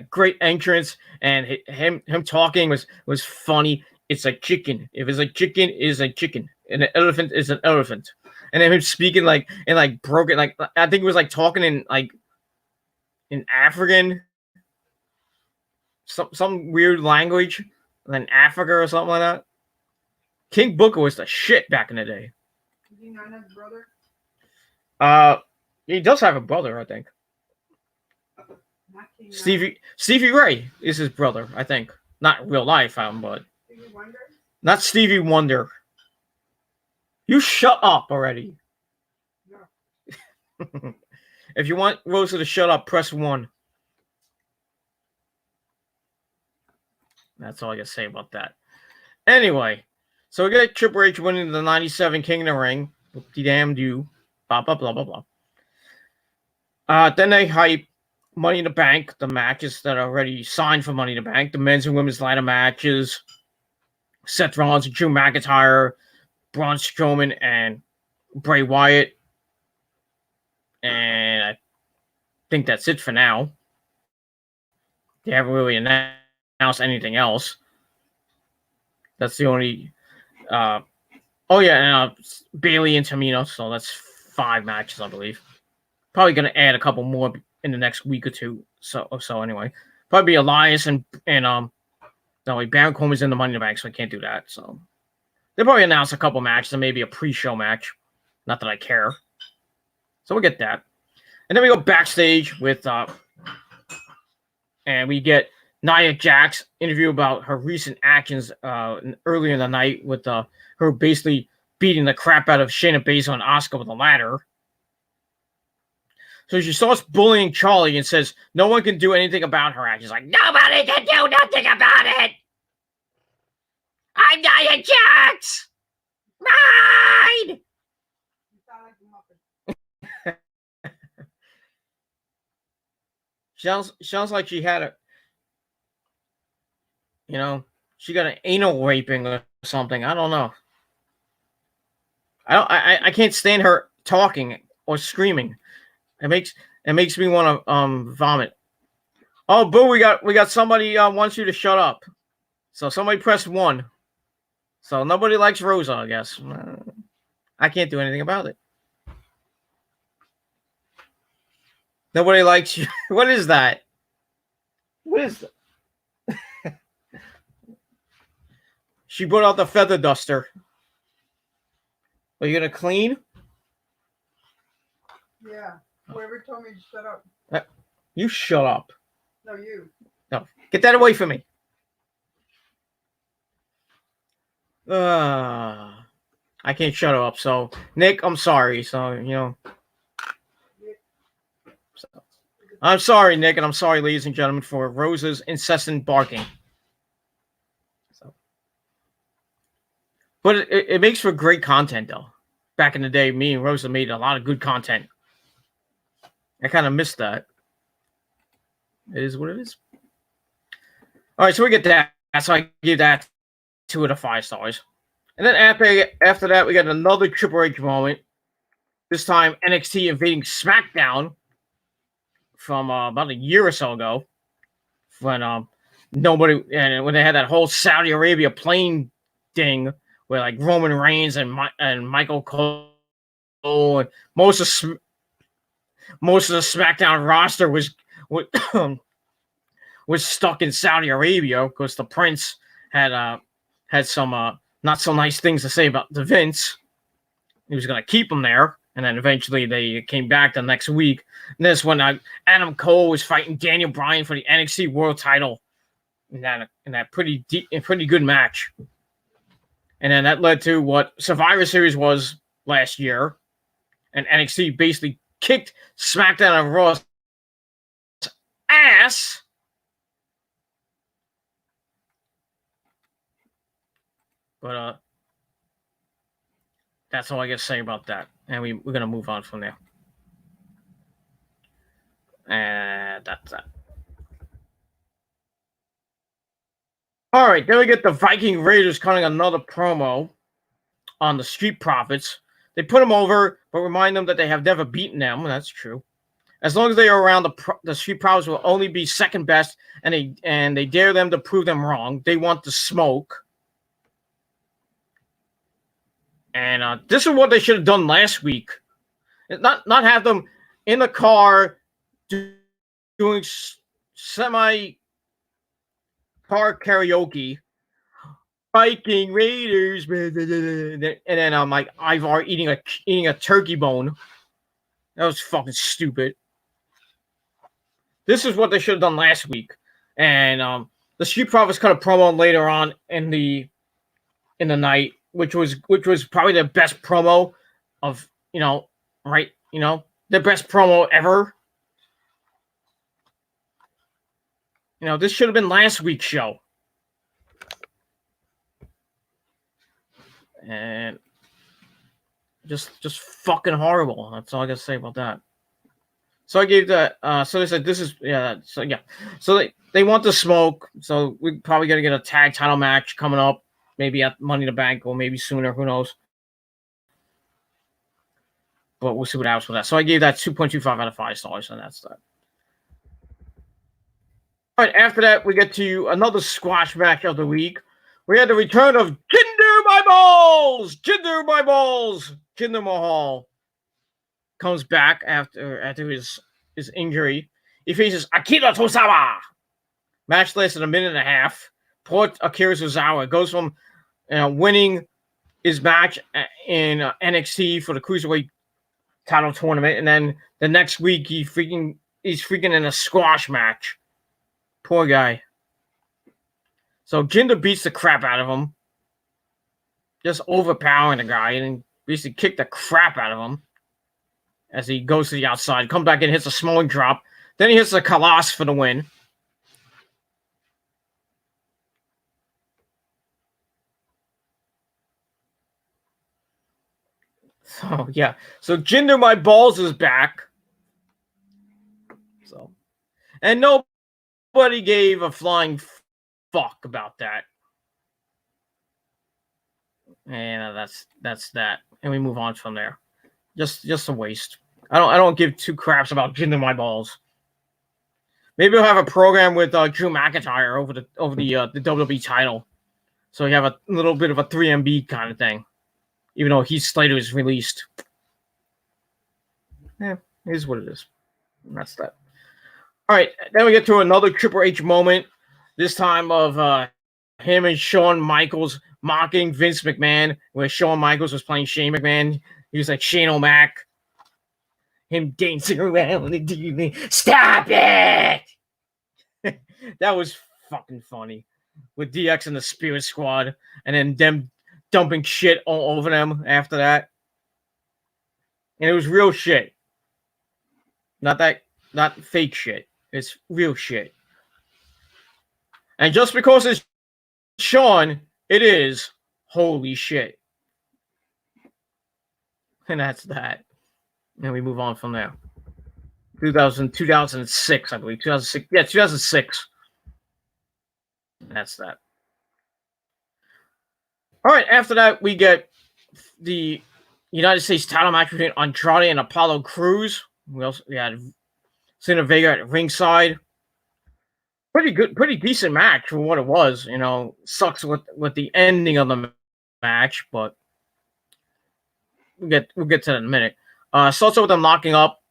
great entrance, and him talking was funny. It's a chicken. If it's a chicken, it's a chicken. And an elephant is an elephant. And then him speaking broken, I think it was talking in African, some weird language, in Africa or something like that. King Booker was the shit back in the day. Is he not his brother? He does have a brother, I think. Stevie Ray is his brother, I think. Not in real life, but Stevie Wonder? Not Stevie Wonder. You shut up already. No. If you want Rosa to shut up, press 1. That's all I gotta say about that. Anyway, so we got Triple H winning the 97 King of the Ring. Damn you. Blah, blah, blah, blah, blah. Then they hype Money in the Bank, the matches that are already signed for Money in the Bank, the men's and women's ladder matches, Seth Rollins and Drew McIntyre, Braun Strowman and Bray Wyatt. And I think that's it for now. They haven't really announced anything else. That's the only... Bailey and Tamina, so that's 5 matches, I believe. Probably going to add a couple more in the next week or two. So anyway, probably Elias and Baron Corbin's in the Money in the Bank, so I can't do that. So they'll probably announce a couple matches and maybe a pre-show match. Not that I care. So we'll get that, and then we go backstage with and we get Nia Jax interview about her recent actions earlier in the night with her basically beating the crap out of Shayna Baszler and Asuka with a ladder. So she starts bullying Charlie and says no one can do anything about her actions. Like, nobody can do nothing about it. I'm Nia Jax. Ride. You sound like a Muppet. Sounds like she had she got an anal raping or something. I don't know. I can't stand her talking or screaming. It makes me want to vomit. Oh, boo! We got somebody wants you to shut up. So somebody press 1. So nobody likes Rosa, I guess. I can't do anything about it. Nobody likes you. What is that? What is that? She brought out the feather duster. Are you gonna clean? Yeah. Whoever told me to shut up. You shut up. No, you. No, get that away from me. I can't shut her up. So, Nick, I'm sorry. So, I'm sorry, Nick, and I'm sorry, ladies and gentlemen, for Rosa's incessant barking. But it makes for great content, though. Back in the day, me and Rosa made a lot of good content. I kind of missed that. It is what it is. All right, so we get that. So I give that 2 out of 5 stars. And then after that, we got another Triple H moment. This time, NXT invading SmackDown from about a year or so ago. When when they had that whole Saudi Arabia plane thing where Roman Reigns and Michael Cole and most of the SmackDown roster was stuck in Saudi Arabia because the prince had some not so nice things to say about the Vince. He was going to keep him there, and then eventually they came back the next week. And this when Adam Cole was fighting Daniel Bryan for the NXT World Title in that pretty good match. And then that led to what Survivor Series was last year, and NXT basically kicked SmackDown and Raw's ass. But that's all I got to say about that. And we're going to move on from there. And that's that. All right, then we get the Viking Raiders cutting another promo on the Street Profits. They put them over, but remind them that they have never beaten them. That's true. As long as they are around, the Street Profits will only be second best, and they dare them to prove them wrong. They want the smoke. And this is what they should have done last week. Not have them in the car doing semi-car karaoke. Viking Raiders, and then like Ivar eating a turkey bone. That was fucking stupid. This is what they should have done last week. And the Street Profits cut a promo later on in the night, which was probably the best promo of the best promo ever. This should have been last week's show. And just fucking horrible. That's all I gotta say about that. So I gave that. So they said this is So yeah. So they want the smoke. So we're probably gonna get a tag title match coming up, maybe at Money in the Bank or maybe sooner. Who knows? But we'll see what happens with that. So I gave that 2.25 out of 5 stars, and that's that. All right. After that, we get to another squash match of the week. We had the return of Jinder Mahal comes back after his injury. He faces Akira Tozawa. Match lasted a minute and a half. Poor Akira Tozawa goes from winning his match in NXT for the Cruiserweight title tournament, and then the next week he's freaking in a squash match. Poor guy. So Jinder beats the crap out of him, just overpowering the guy, and basically kicked the crap out of him as he goes to the outside, comes back in, hits a smalling drop. Then he hits the Kalash for the win. So yeah, so Jinder My Balls is back. So, and nobody gave a flying fuck about that. And that's that. And we move on from there. Just a waste. I don't give two craps about Jinder My Balls. Maybe we'll have a program with Drew McIntyre over the WWE title, so you have a little bit of a 3MB kind of thing. Even though Heath Slater is released, it is what it is. And that's that. All right, then we get to another Triple H moment. This time of him and Shawn Michaels mocking Vince McMahon, where Shawn Michaels was playing Shane McMahon. He was like Shane O'Mac. Him dancing around the TV. Stop it! That was fucking funny. With DX and the Spirit Squad, and then them dumping shit all over them after that. And it was real shit. Not fake shit. It's real shit. And just because it's Shawn, it is holy shit. And that's that. And we move on from there. 2006, I believe. 2006. Yeah, 2006. That's that. All right, after that, we get the United States title match between Andrade and Apollo Crews. We had Zelina Vega at ringside. Pretty decent match for what it was. Sucks with the ending of the match, but we'll get to that in a minute. Starts with them locking up,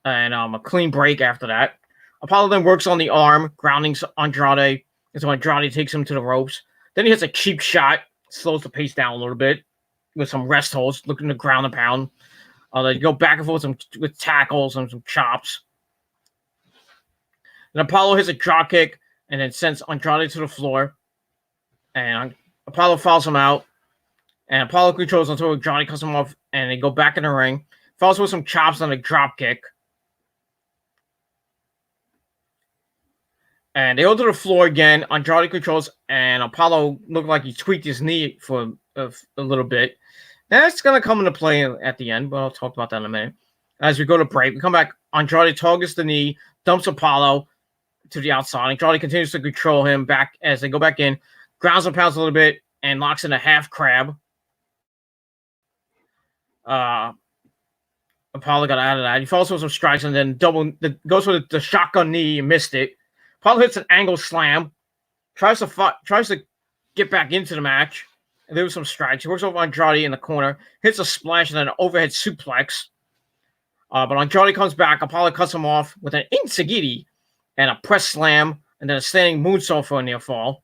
and a clean break after that. Apollo then works on the arm, grounding Andrade, and so Andrade takes him to the ropes. Then he hits a cheap shot, slows the pace down a little bit with some rest holds, looking to ground and pound. They go back and forth with tackles and some chops. And Apollo hits a drop kick and then sends Andrade to the floor. And Apollo fouls him out. And Apollo controls until Andrade cuts him off, and they go back in the ring. Falls with some chops on a drop kick. And they go to the floor again. Andrade controls, and Apollo looked like he tweaked his knee for a little bit. That's going to come into play at the end, but I'll talk about that in a minute. As we go to break, we come back. Andrade targets the knee, dumps Apollo to the outside. Andrade continues to control him back as they go back in, grounds and pounds a little bit, and locks in a half crab. Apollo got out of that. He falls with some strikes and then goes for the shotgun knee and missed it. Apollo hits an angle slam, tries to get back into the match. And there was some strikes. He works over Andrade in the corner, hits a splash and then an overhead suplex. But Andrade comes back. Apollo cuts him off with an Insagiti and a press slam and then a standing moonsault for a near fall.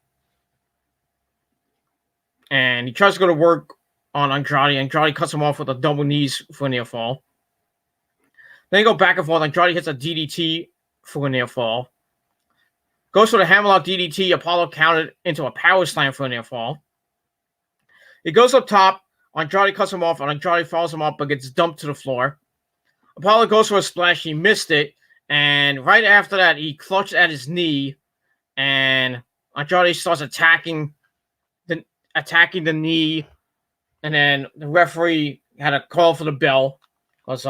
And he tries to go to work on Andrade. Andrade cuts him off with a double knees for a near fall. Then they go back and forth. Andrade hits a DDT for a near fall. Goes for the hammerlock DDT. Apollo countered into a power slam for a near fall. He goes up top. Andrade cuts him off, and Andrade follows him up but gets dumped to the floor. Apollo goes for a splash. He missed it. And right after that, he clutched at his knee. And Andrade starts attacking the knee. And then the referee had a call for the bell. Because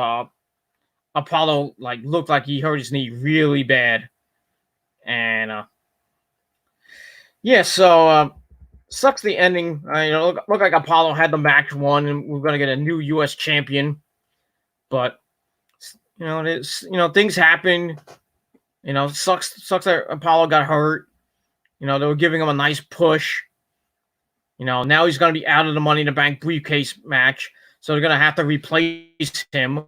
Apollo looked like he hurt his knee really bad. And sucks the ending. Look like Apollo had the match won, and we're gonna get a new U.S. champion. But things happen. Sucks that Apollo got hurt. They were giving him a nice push. Now he's gonna be out of the Money in the Bank briefcase match, so they're gonna have to replace him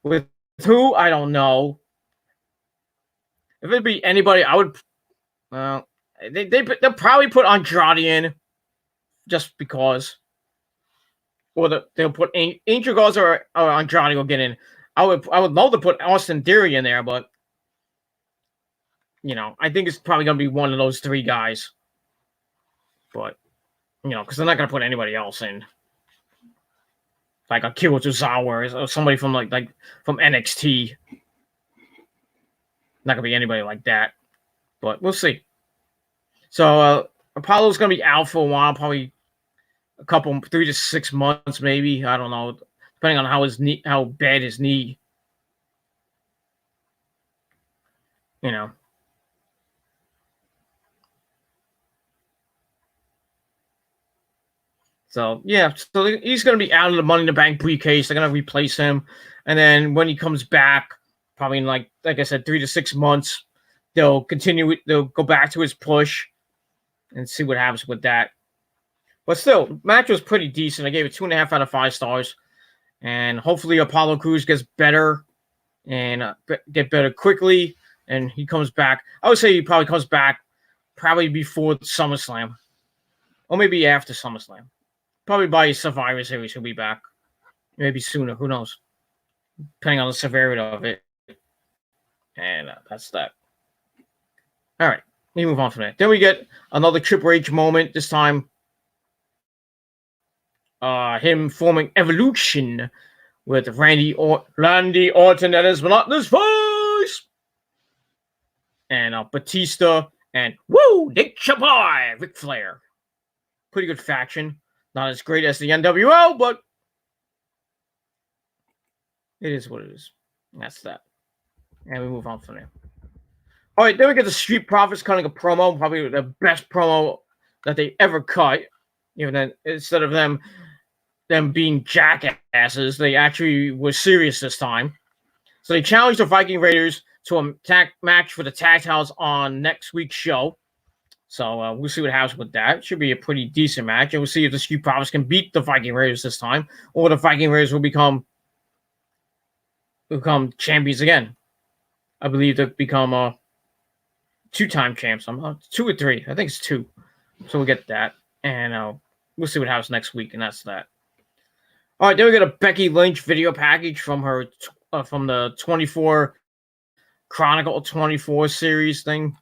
with who? I don't know. If it'd be anybody, I would. Well, they'll probably put Andrade in, just because. Or they'll put Angel Garza or Andrade will get in. I would love to put Austin Theory in there, but I think it's probably gonna be one of those three guys. But because they're not gonna put anybody else in, like Akira Tozawa or somebody from from NXT. Not gonna be anybody like that, but we'll see. So Apollo's gonna be out for a while, probably 3 to 6 months, maybe. I don't know, depending on how bad his knee. So he's gonna be out of the Money in the Bank briefcase. They're gonna replace him, and then when he comes back, probably in like I said, 3 to 6 months, they'll go back to his push and see what happens with that. But still, match was pretty decent. I gave it 2.5 out of 5 stars. And hopefully Apollo Crews gets better and get better quickly. And he comes back. I would say he probably comes back probably before SummerSlam. Or maybe after SummerSlam. Probably by Survivor Series he'll be back. Maybe sooner. Who knows? Depending on the severity of it. And that's that. All right. Let me move on from that. Then we get another Triple H moment. This time, him forming Evolution with Randy Orton at his monotonous voice. And Batista and Nick Chapai, Ric Flair. Pretty good faction. Not as great as the NWO, but it is what it is. That's that. And we move on from there. All right, then we get the Street Profits cutting a promo, probably the best promo that they ever cut. Even then, instead of them being jackasses, they actually were serious this time. So they challenged the Viking Raiders to a match for the tag titles on next week's show. So we'll see what happens with that. It should be a pretty decent match, and we'll see if the Street Profits can beat the Viking Raiders this time, or the Viking Raiders will become champions again. I believe they've become 2-time champs. I'm 2 or 3. I think it's 2. So we'll get that. And we'll see what happens next week, and that's that. All right, then we got a Becky Lynch video package from her from the 24 Chronicle 24 series thing.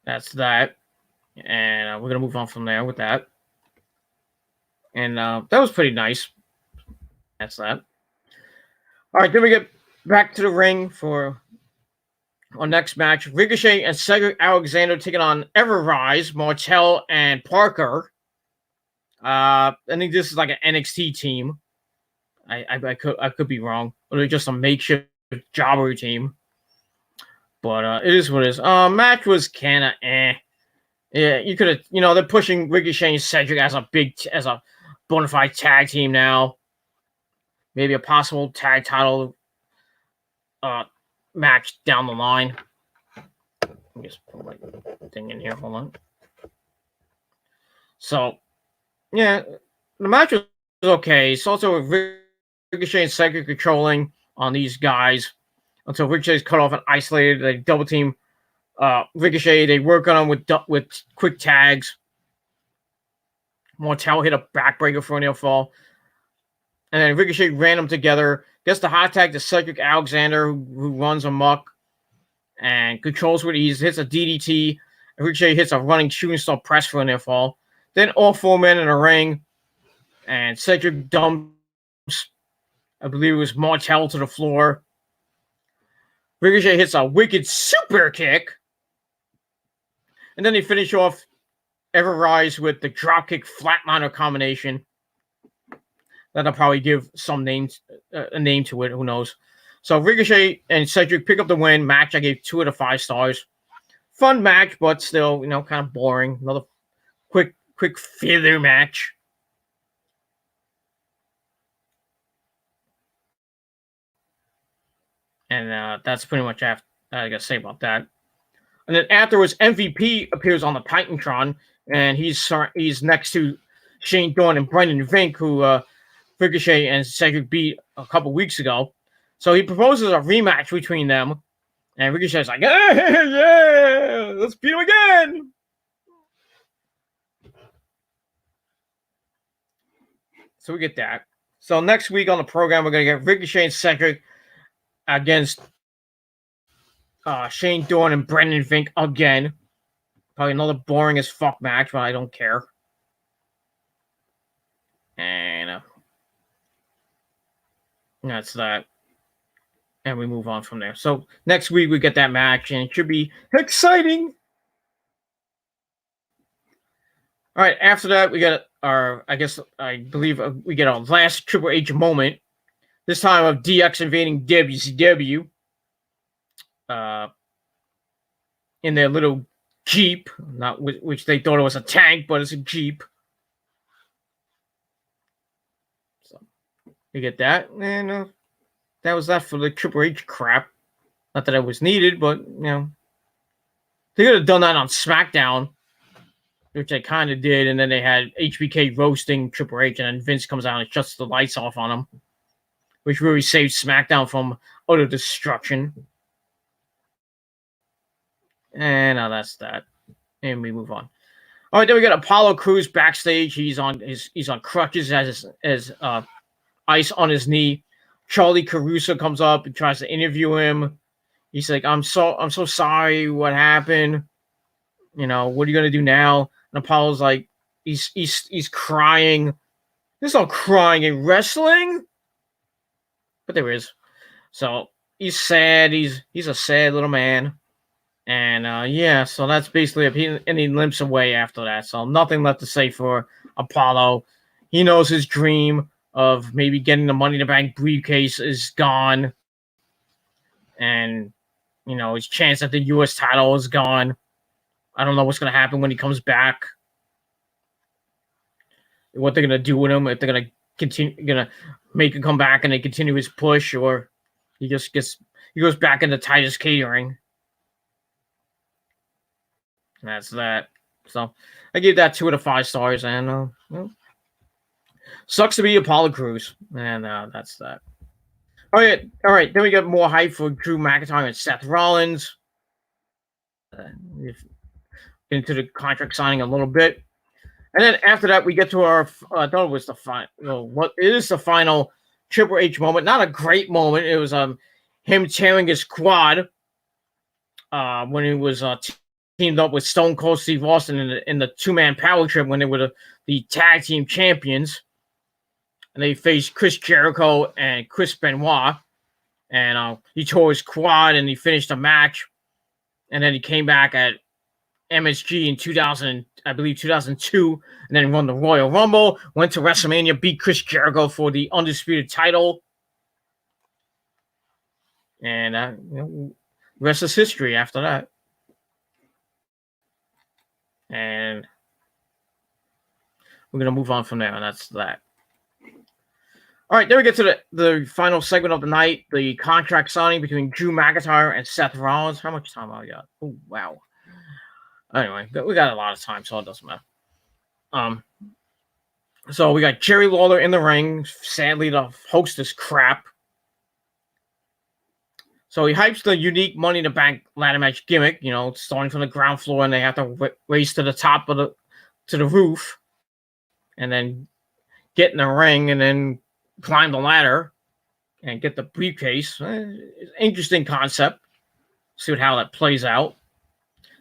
That's that, and we're gonna move on from there with that. And that was pretty nice. That's that. All right, then we get back to the ring for our next match. Ricochet and Cedric Alexander taking on Everrise, Martel, and Parker. I think this is like an NXT team. I could be wrong. Or they're just a makeshift jobber team. But it is what it is. Match was kind of eh. Yeah, you could have, they're pushing Ricochet and Cedric as a bona fide tag team now. Maybe a possible tag title match down the line. Let me just put my thing in here. Hold on. So, yeah, the match was okay. It's also Ricochet and Cedric controlling on these guys until Ricochet is cut off and isolated. They double team Ricochet. They work on him with quick tags. Martel hit a backbreaker for a near fall. And then Ricochet ran them together. Gets the hot tag to Cedric Alexander, who runs amok and controls with ease. Hits a DDT. And Ricochet hits a running shooting star press for a near fall. Then all four men in the ring. And Cedric dumps, I believe it was Martel, to the floor. Ricochet hits a wicked super kick. And then they finish off Everrise with the dropkick flatliner combination. That'll probably give some a name to it. Who knows? So Ricochet and Cedric pick up the win. Match I gave 2 out of 5 stars. Fun match, but still, kind of boring. Another quick filler match. And that's pretty much I gotta say about that. And then afterwards, MVP appears on the Titantron, and he's next to Shane Thorne and Brendan Vink, who Ricochet and Cedric beat a couple weeks ago. So he proposes a rematch between them, and Ricochet's like, "Hey, yeah, let's beat him again." So we get that. So next week on the program, we're gonna get Ricochet and Cedric against Shane Thorne and Brendan Vink again. Probably another boring as fuck match, but I don't care. And that's that. And we move on from there. So next week we get that match, and it should be exciting. All right, after that we get I believe we get our last Triple H moment. This time of DX invading WCW. In their little Jeep, which they thought it was a tank, but it's a Jeep. So we get that, and that was that for the Triple H crap. Not that it was needed, but they could have done that on SmackDown, which they kind of did, and then they had HBK roasting Triple H, and then Vince comes out and shuts the lights off on him, which really saved SmackDown from utter destruction. And that's that. And we move on. All right, then we got Apollo Crews backstage. He's on crutches, as ice on his knee. Charlie Caruso comes up and tries to interview him. He's like, I'm so sorry. What happened? What are you gonna do now? And Apollo's like, he's crying. There's no crying in wrestling, but there is. So he's sad. He's a sad little man. And so that's basically it. And he limps away after that. So nothing left to say for Apollo. He knows his dream of maybe getting the Money in the Bank briefcase is gone. And, his chance at the U.S. title is gone. I don't know what's going to happen when he comes back. What they're going to do with him. If they're going to make him come back and they continue his push, or he goes back into Titus Catering. That's that. So I gave that 2 out of 5 stars, and sucks to be Apollo Crews, and that's that. All right. Then we got more hype for Drew McIntyre and Seth Rollins. get into the contract signing a little bit. And then after that, we get to our, I thought it was the final, what it is the final Triple H moment. Not a great moment. It was him tearing his quad when he was teamed up with Stone Cold Steve Austin in the two-man power trip when they were the tag team champions. And they faced Chris Jericho and Chris Benoit. And he tore his quad and he finished the match. And then he came back at MSG in 2002, and then won the Royal Rumble, went to WrestleMania, beat Chris Jericho for the undisputed title. And rest is history after that. And we're going to move on from there, and that's that. All right, then we get to the final segment of the night, the contract signing between Drew McIntyre and Seth Rollins. How much time have I got? Oh, wow. Anyway, we got a lot of time, so it doesn't matter. So we got Jerry Lawler in the ring. Sadly, the host is crap. So he hypes the unique Money in the Bank ladder match gimmick, starting from the ground floor, and they have to race to the top of the roof, and then get in the ring, and then climb the ladder and get the briefcase. Interesting concept. See how that plays out.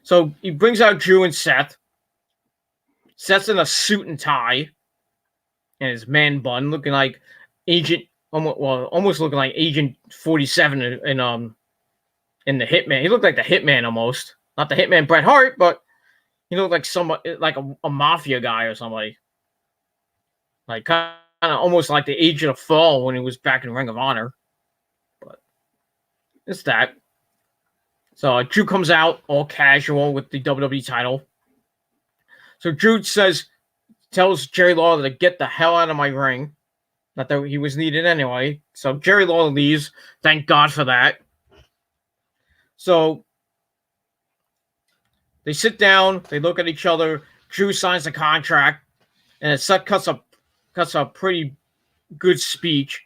So he brings out Drew and Seth. Seth's in a suit and tie and his man bun, looking like almost looking like Agent 47 in the Hitman. He looked like the Hitman almost. Not the Hitman Bret Hart, but he looked like somebody like a mafia guy or somebody. Like kind of almost like the Agent of Fall when he was back in Ring of Honor. But it's that. So Drew comes out all casual with the WWE title. So Drew tells Jerry Lawler to get the hell out of my ring. Not that he was needed anyway. So Jerry Lawler leaves. Thank God for that. So they sit down. They look at each other. Drew signs the contract. And Seth cuts a pretty good speech.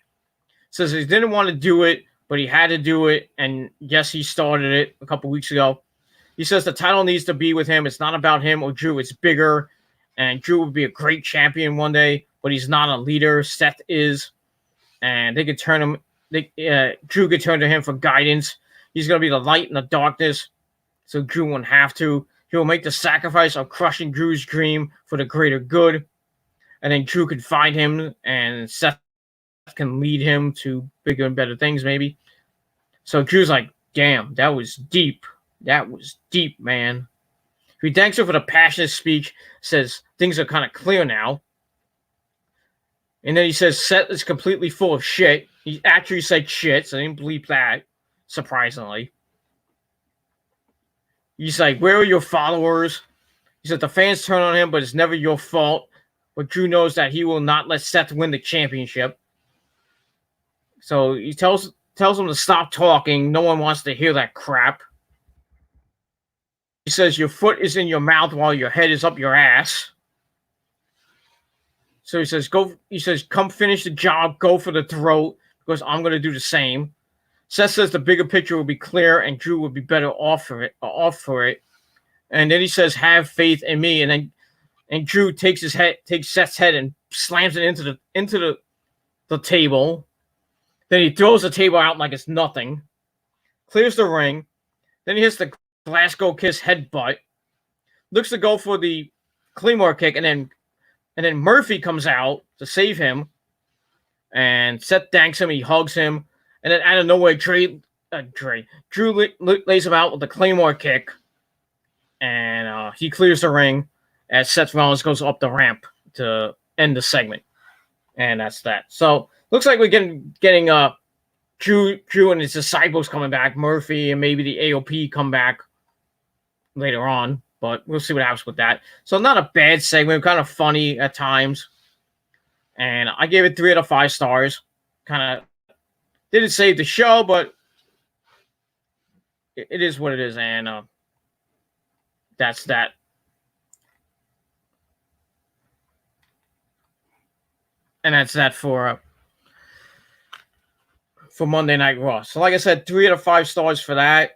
Says he didn't want to do it, but he had to do it, and yes, he started it a couple weeks ago. He says the title needs to be with him. It's not about him or Drew. It's bigger, and Drew would be a great champion one day, but he's not a leader. Seth is, and they could turn him. Drew could turn to him for guidance. He's going to be the light in the darkness, so Drew won't have to. He will make the sacrifice of crushing Drew's dream for the greater good, and then Drew could find him, and Seth can lead him to bigger and better things, maybe. So Drew's like, damn, that was deep. That was deep, man. He thanks her for the passionate speech, says things are kind of clear now. And then he says Seth is completely full of shit. He actually said shit, so I didn't believe that, surprisingly. He's like, where are your followers? He said the fans turn on him, but it's never your fault. But Drew knows that he will not let Seth win the championship. So he tells him to stop talking. No one wants to hear that crap. He says your foot is in your mouth while your head is up your ass. So he says, come finish the job, go for the throat, because I'm going to do the same. Seth says the bigger picture will be clear and Drew will be better off for it. And then he says, have faith in me. And Drew takes Seth's head and slams it into the table. Then he throws the table out like it's nothing. Clears the ring. Then he hits the Glasgow Kiss headbutt. Looks to go for the Claymore kick, and then Murphy comes out to save him. And Seth thanks him. He hugs him. And then out of nowhere, Drew lays him out with the Claymore kick. And he clears the ring as Seth Rollins goes up the ramp to end the segment. And that's that. So looks like we're getting Drew and his disciples coming back. Murphy and maybe the AOP come back later on. But we'll see what happens with that. So not a bad segment. Kind of funny at times. And I gave it 3 out of 5 stars. Kind of didn't save the show, but it is what it is. And that's that. And that's that for Monday Night Raw. So like I said, 3 out of 5 stars for that.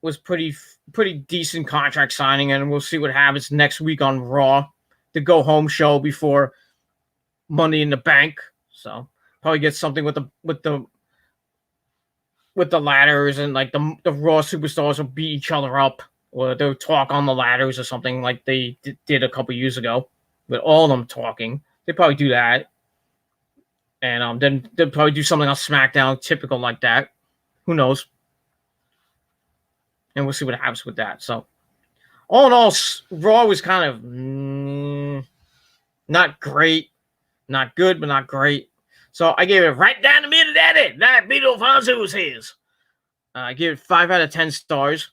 Was pretty pretty decent contract signing, and we'll see what happens next week on Raw, the go home show before Money in the Bank. So probably get something with the ladders, and like the Raw superstars will beat each other up, or they'll talk on the ladders or something like they did a couple years ago with all of them talking. They probably do that, and then they'll probably do something on SmackDown, typical like that. Who knows? And we'll see what happens with that. So, all in all, Raw was kind of not great, not good, but not great. So I gave it right down the middle. That Beetle Fonzo was his. I give it 5 out of 10 stars.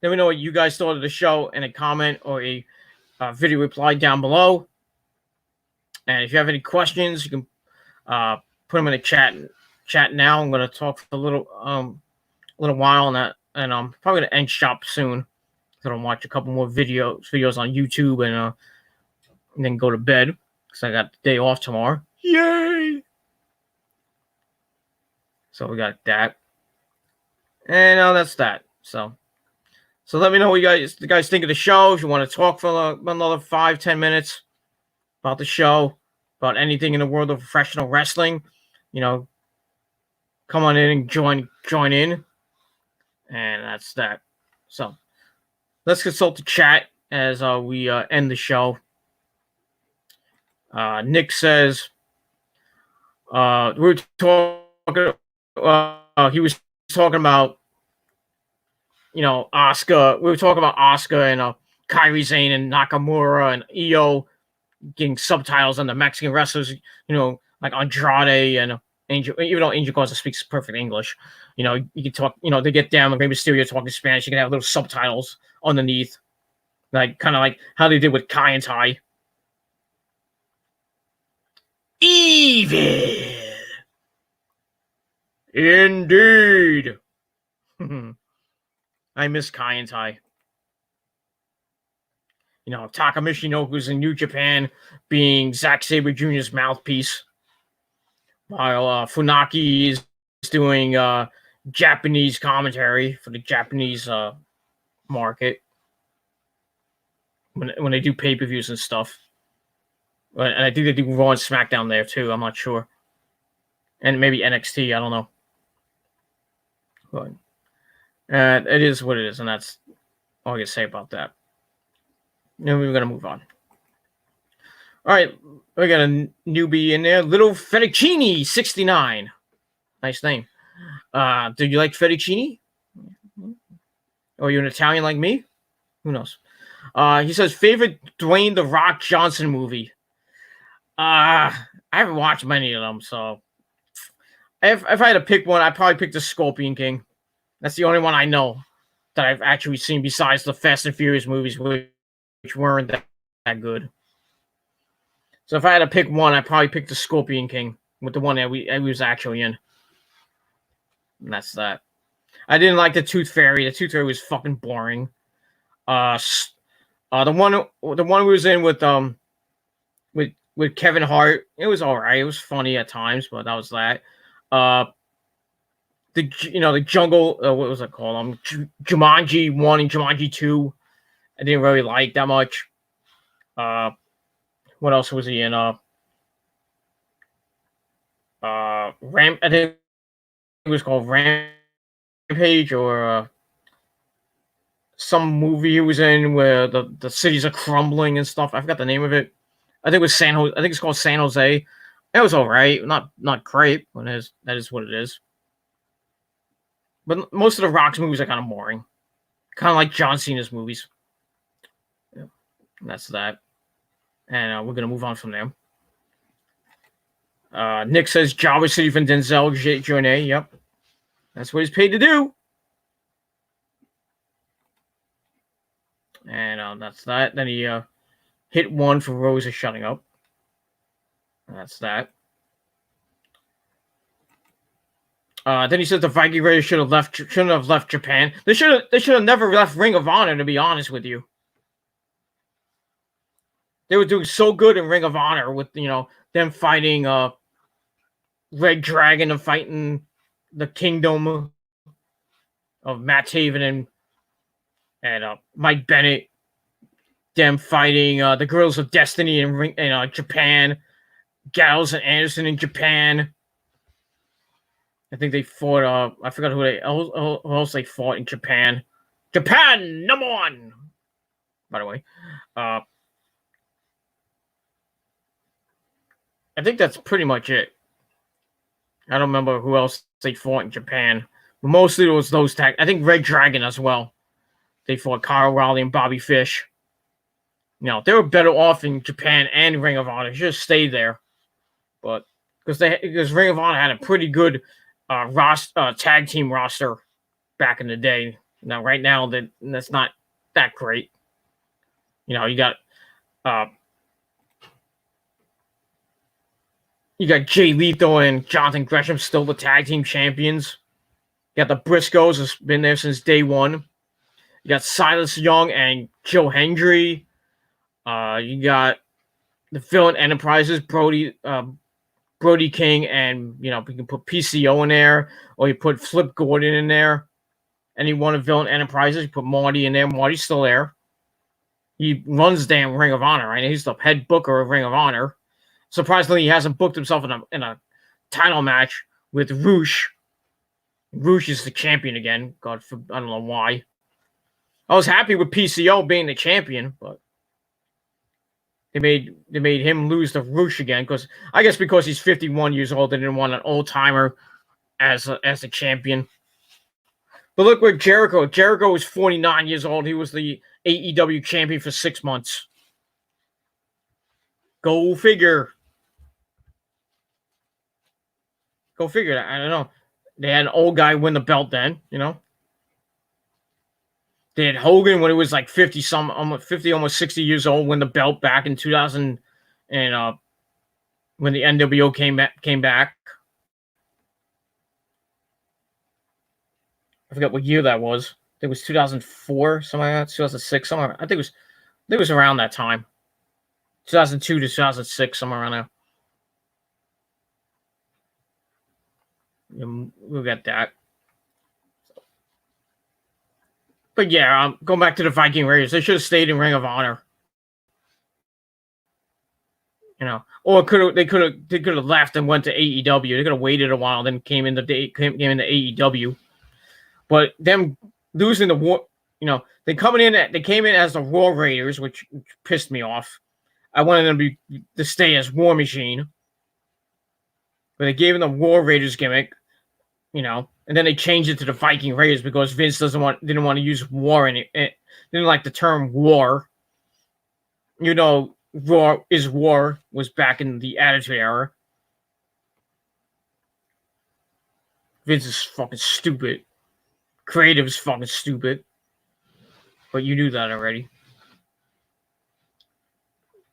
Let me know what you guys thought of the show in a comment or a video reply down below. And if you have any questions, you can put them in the chat now. I'm going to talk for a little while on that, and I'm probably going to end shop soon. So I'll watch a couple more videos on YouTube and then go to bed because I got the day off tomorrow. Yay! So we got that, and that's that. So let me know what you guys think of the show. If you want to talk for another 5-10 minutes about the show, about anything in the world of professional wrestling, come on in and join in, and that's that. So let's consult the chat as we end the show. Nick says we're talking. He was talking about Asuka. We were talking about Asuka and Kairi Sane and Nakamura and Io getting subtitles on the Mexican wrestlers. Like Andrade and Angel. Even though Angel Garza speaks perfect English, you can talk. They get down like Rey Mysterio talking Spanish. You can have little subtitles underneath, like kind of like how they did with Kai and Tai. Evil. Indeed. I miss Kai and Tai. Taka Michinoku's in New Japan being Zack Sabre Jr.'s mouthpiece, while Funaki is doing Japanese commentary for the Japanese market when they do pay-per-views and stuff. And I think they do Raw and SmackDown there too. I'm not sure. And maybe NXT. I don't know. But it is what it is, and that's all I can say about that. Then we're going to move on. All right. We got a newbie in there. Little Fettuccine 69. Nice name. Do you like fettuccine? Or are you an Italian like me? Who knows? He says, favorite Dwayne The Rock Johnson movie. I haven't watched many of them, so if I had to pick one, I'd probably pick The Scorpion King. That's the only one I know that I've actually seen besides the Fast and Furious movies, which weren't that good. So if I had to pick one, I'd probably pick The Scorpion King with the one that we was actually in. And that's that. I didn't like the Tooth Fairy. The Tooth Fairy was fucking boring. The one we was in with Kevin Hart, it was all right. It was funny at times, but that was that. The Jungle, what was it called? Jumanji 1 and Jumanji 2. I didn't really like that much. What else was he in? I think it was called Rampage, or some movie he was in where the cities are crumbling and stuff. I forgot the name of it. I think it was San Jose. I think it's called San Jose. It was all right, not great, but that is what it is. But most of the Rock's movies are kind of boring, kind of like John Cena's movies. Yeah, that's that. And we're gonna move on from there. Nick says Java City from Denzel Journey. Yep, that's what he's paid to do. And that's that. Then he hit one for Rosa shutting up. That's that. Then he says the Viking Raiders shouldn't have left Japan. They should have never left Ring of Honor, to be honest with you. They were doing so good in Ring of Honor with them fighting Red Dragon and fighting the Kingdom. of Matt Taven and Mike Bennett, them fighting the Girls of Destiny in Japan, Gallows and Anderson in Japan. I think they fought. I forgot who else they fought in Japan. Japan #1. By the way, I think that's pretty much it. I don't remember who else they fought in Japan, but mostly it was those tag. I think Red Dragon as well. They fought Kyle O'Reilly and Bobby Fish. They were better off in Japan and Ring of Honor. Just stay there, but because Ring of Honor had a pretty good tag team roster back in the day. Now, right now, that's not that great. You got Jay Lethal and Jonathan Gresham still the tag team champions. You got the Briscoes, has been there since day one. You got Silas Young and Joe Hendry. You got the Villain Enterprises, Brody King, and we can put PCO in there, or you put Flip Gordon in there. Any one of Villain Enterprises, you put Marty in there. Marty's still there. He runs damn Ring of Honor, right? He's the head booker of Ring of Honor. Surprisingly, he hasn't booked himself in a title match with Roosh. Roosh is the champion again. I don't know why. I was happy with PCO being the champion, but they made him lose to Roosh again because he's 51 years old. They didn't want an old timer as the champion. But look where Jericho. Jericho was 49 years old. He was the AEW champion for 6 months. Go figure. Go figure. I don't know. They had an old guy win the belt then, They had Hogan when he was like 50, almost 60 years old, win the belt back in 2000, and when the NWO came back. I forgot what year that was. I think it was 2004, something like that, 2006, somewhere. I think it was around that time. 2002 to 2006, somewhere around there. We'll get that. But yeah, going back to the Viking Raiders, they should have stayed in Ring of Honor. Or they could have left and went to AEW. They could have waited a while, then came into AEW. But them losing the war, they came in as the Raw Raiders, which pissed me off. I wanted them to stay as War Machine, but they gave them the Raw Raiders gimmick, and then they changed it to the Viking Raiders because Vince didn't want to use war in it. Didn't like the term war. Raw is War was back in the Attitude Era. Vince is fucking stupid. Creative is fucking stupid. But you knew that already.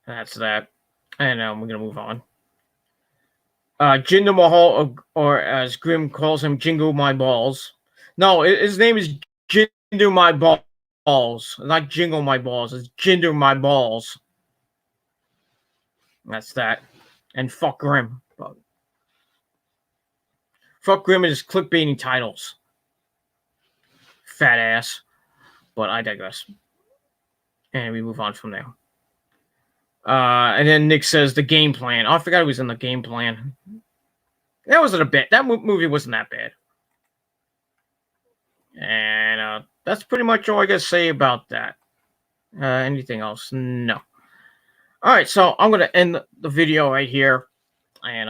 That's that. And we're going to move on. Jinder Mahal, or as Grim calls him, Jingle My Balls. No, his name is Jinder My Balls. Not Jingle My Balls. It's Jinder My Balls. That's that. And fuck Grim. Fuck Grim and his clickbaiting titles. Fat ass. But I digress. And we move on from there. And then Nick says the game plan. Oh, I forgot he was in the game plan. That wasn't a bit. That movie wasn't that bad. And that's pretty much all I got to say about that. Anything else? No. All right, so I'm going to end the video right here. And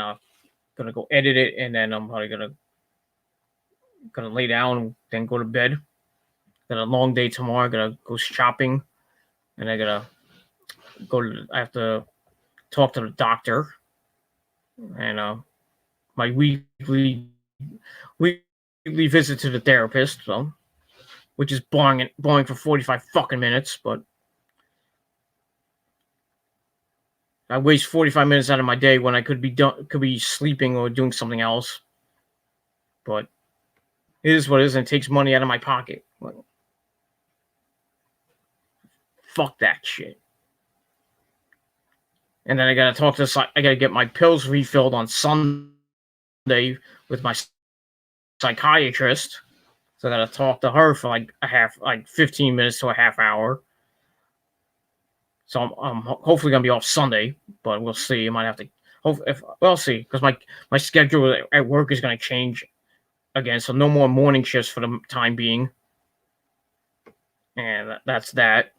going to go edit it. And then I'm probably going to lay down and then go to bed. Got a long day tomorrow. Got to go shopping. And I got to I have to talk to the doctor, and my weekly visit to the therapist, which is boring for 45 fucking minutes, but I waste 45 minutes out of my day when I could be sleeping or doing something else. But it is what it is, and it takes money out of my pocket. Fuck that shit. And then I got to get my pills refilled on Sunday with my psychiatrist. So I gotta talk to her for like 15 minutes to a half hour. So I'm hopefully gonna be off Sunday, but we'll see. I might have to. We'll see, because my schedule at work is gonna change again. So no more morning shifts for the time being, and that's that.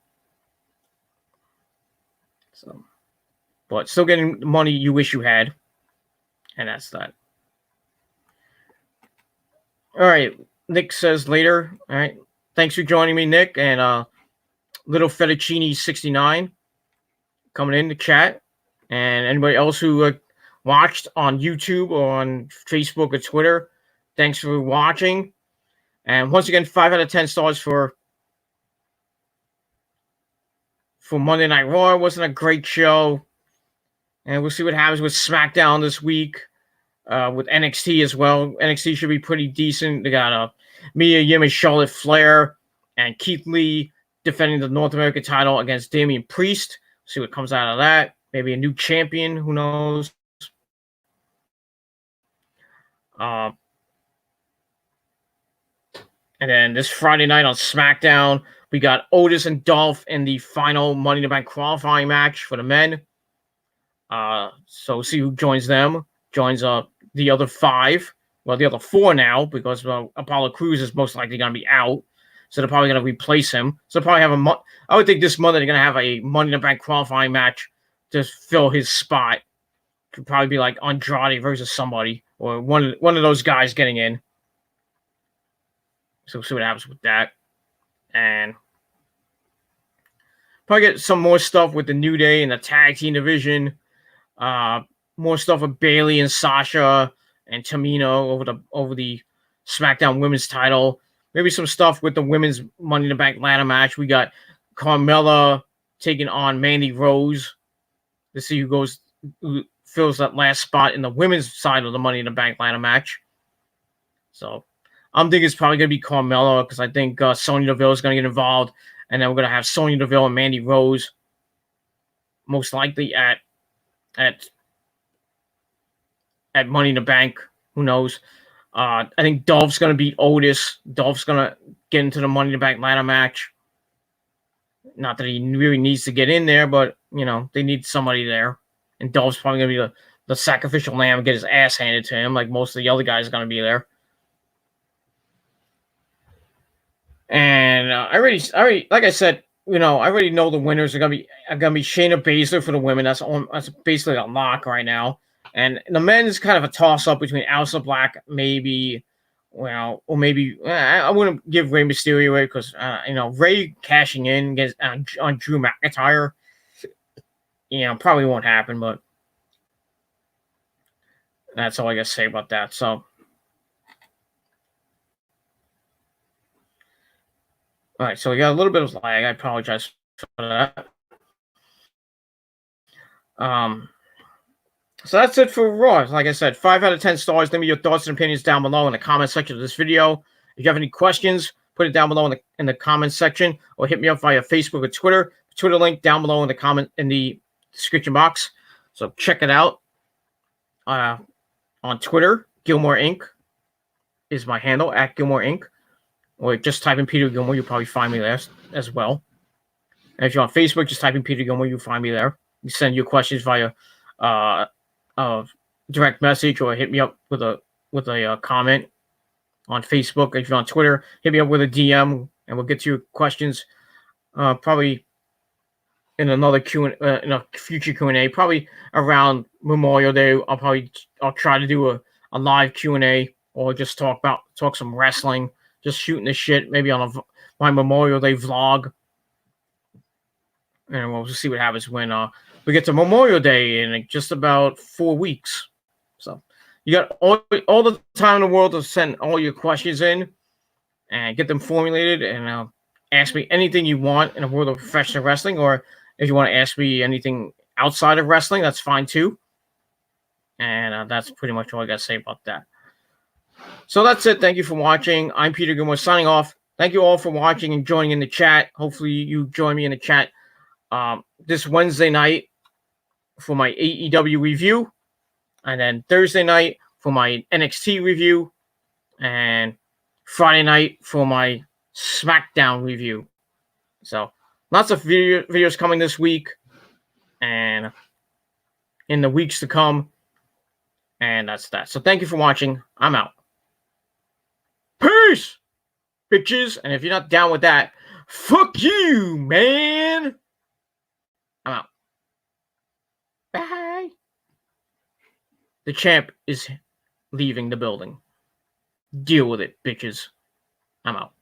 So, but still getting the money you wish you had, and that's that. All right, Nick says later. All right, thanks for joining me, Nick, and Little Fettuccine 69 coming in the chat, and anybody else who watched on YouTube or on Facebook or Twitter, thanks for watching. And once again, 5 out of 10 stars for Monday Night Raw. It wasn't a great show, and we'll see what happens with SmackDown this week. With NXT as well. NXT should be pretty decent. They got Mia Yim and Charlotte Flair, and Keith Lee defending the North American title against Damian Priest. See what comes out of that. Maybe a new champion. Who knows? And then this Friday night on SmackDown, we got Otis and Dolph in the final Money in the Bank qualifying match for the men. So we'll see who joins them. Joins the other 5. Well, the other 4 now, because Apollo Crews is most likely going to be out. So they're probably going to replace him. So they'll probably have I would think this Monday they're going to have a Money in the Bank qualifying match to fill his spot. Could probably be like Andrade versus somebody, or one of those guys getting in. So we'll see what happens with that. And probably get some more stuff with the New Day and the tag team division. More stuff with Bayley and Sasha and Tamina over the SmackDown Women's title. Maybe some stuff with the Women's Money in the Bank ladder match. We got Carmella taking on Mandy Rose to see who fills that last spot in the women's side of the Money in the Bank ladder match. So I'm thinking it's probably going to be Carmella, because I think Sonya Deville is going to get involved, and then we're going to have Sonya Deville and Mandy Rose most likely at Money in the Bank. Who knows? I think Dolph's going to beat Otis. Dolph's going to get into the Money in the Bank ladder match. Not that he really needs to get in there, but, they need somebody there. And Dolph's probably going to be the sacrificial lamb and get his ass handed to him, like most of the other guys are going to be there. And I already, like I said, I already know the winners are going to be Shayna Baszler for the women. That's basically a lock right now. And the men's kind of a toss-up between Aleister Black, maybe, or maybe I wouldn't give Rey Mysterio away, because Rey cashing in against on Drew McIntyre, probably won't happen. But that's all I got to say about that. So, all right, so we got a little bit of lag. I apologize for that. So that's it for Raw. Like I said, 5 out of 10 stars. Leave me your thoughts and opinions down below in the comment section of this video. If you have any questions, put it down below in the comment section, or hit me up via Facebook or Twitter. Twitter link down below in the description box. So check it out. On Twitter, Gilmore Inc. is my handle, at Gilmore Inc. Or just type in Peter Gilmore. You'll probably find me there as well. And if you're on Facebook, just type in Peter Gilmore. You'll find me there. You send your questions via direct message, or hit me up with a comment on Facebook. If you're on Twitter, hit me up with a DM, and we'll get to your questions probably in another in a future Q&A, probably around Memorial Day. I'll try to do a live Q&A, or just talk some wrestling, just shooting the shit, maybe on my Memorial Day vlog. And we'll see what happens when we get to Memorial Day in just about 4 weeks. So you got all the time in the world to send all your questions in and get them formulated, and ask me anything you want in the world of professional wrestling, or if you want to ask me anything outside of wrestling, that's fine too. And that's pretty much all I got to say about that. So that's it. Thank you for watching. I'm Peter Gilmore signing off. Thank you all for watching and joining in the chat. Hopefully you join me in the chat this Wednesday night for my AEW review, and then Thursday night for my NXT review, and Friday night for my SmackDown review. So lots of videos coming this week and in the weeks to come. And that's that. So thank you for watching. I'm out. Peace, bitches. And if you're not down with that, fuck you, man. I'm out. Bye. The champ is leaving the building. Deal with it, bitches. I'm out.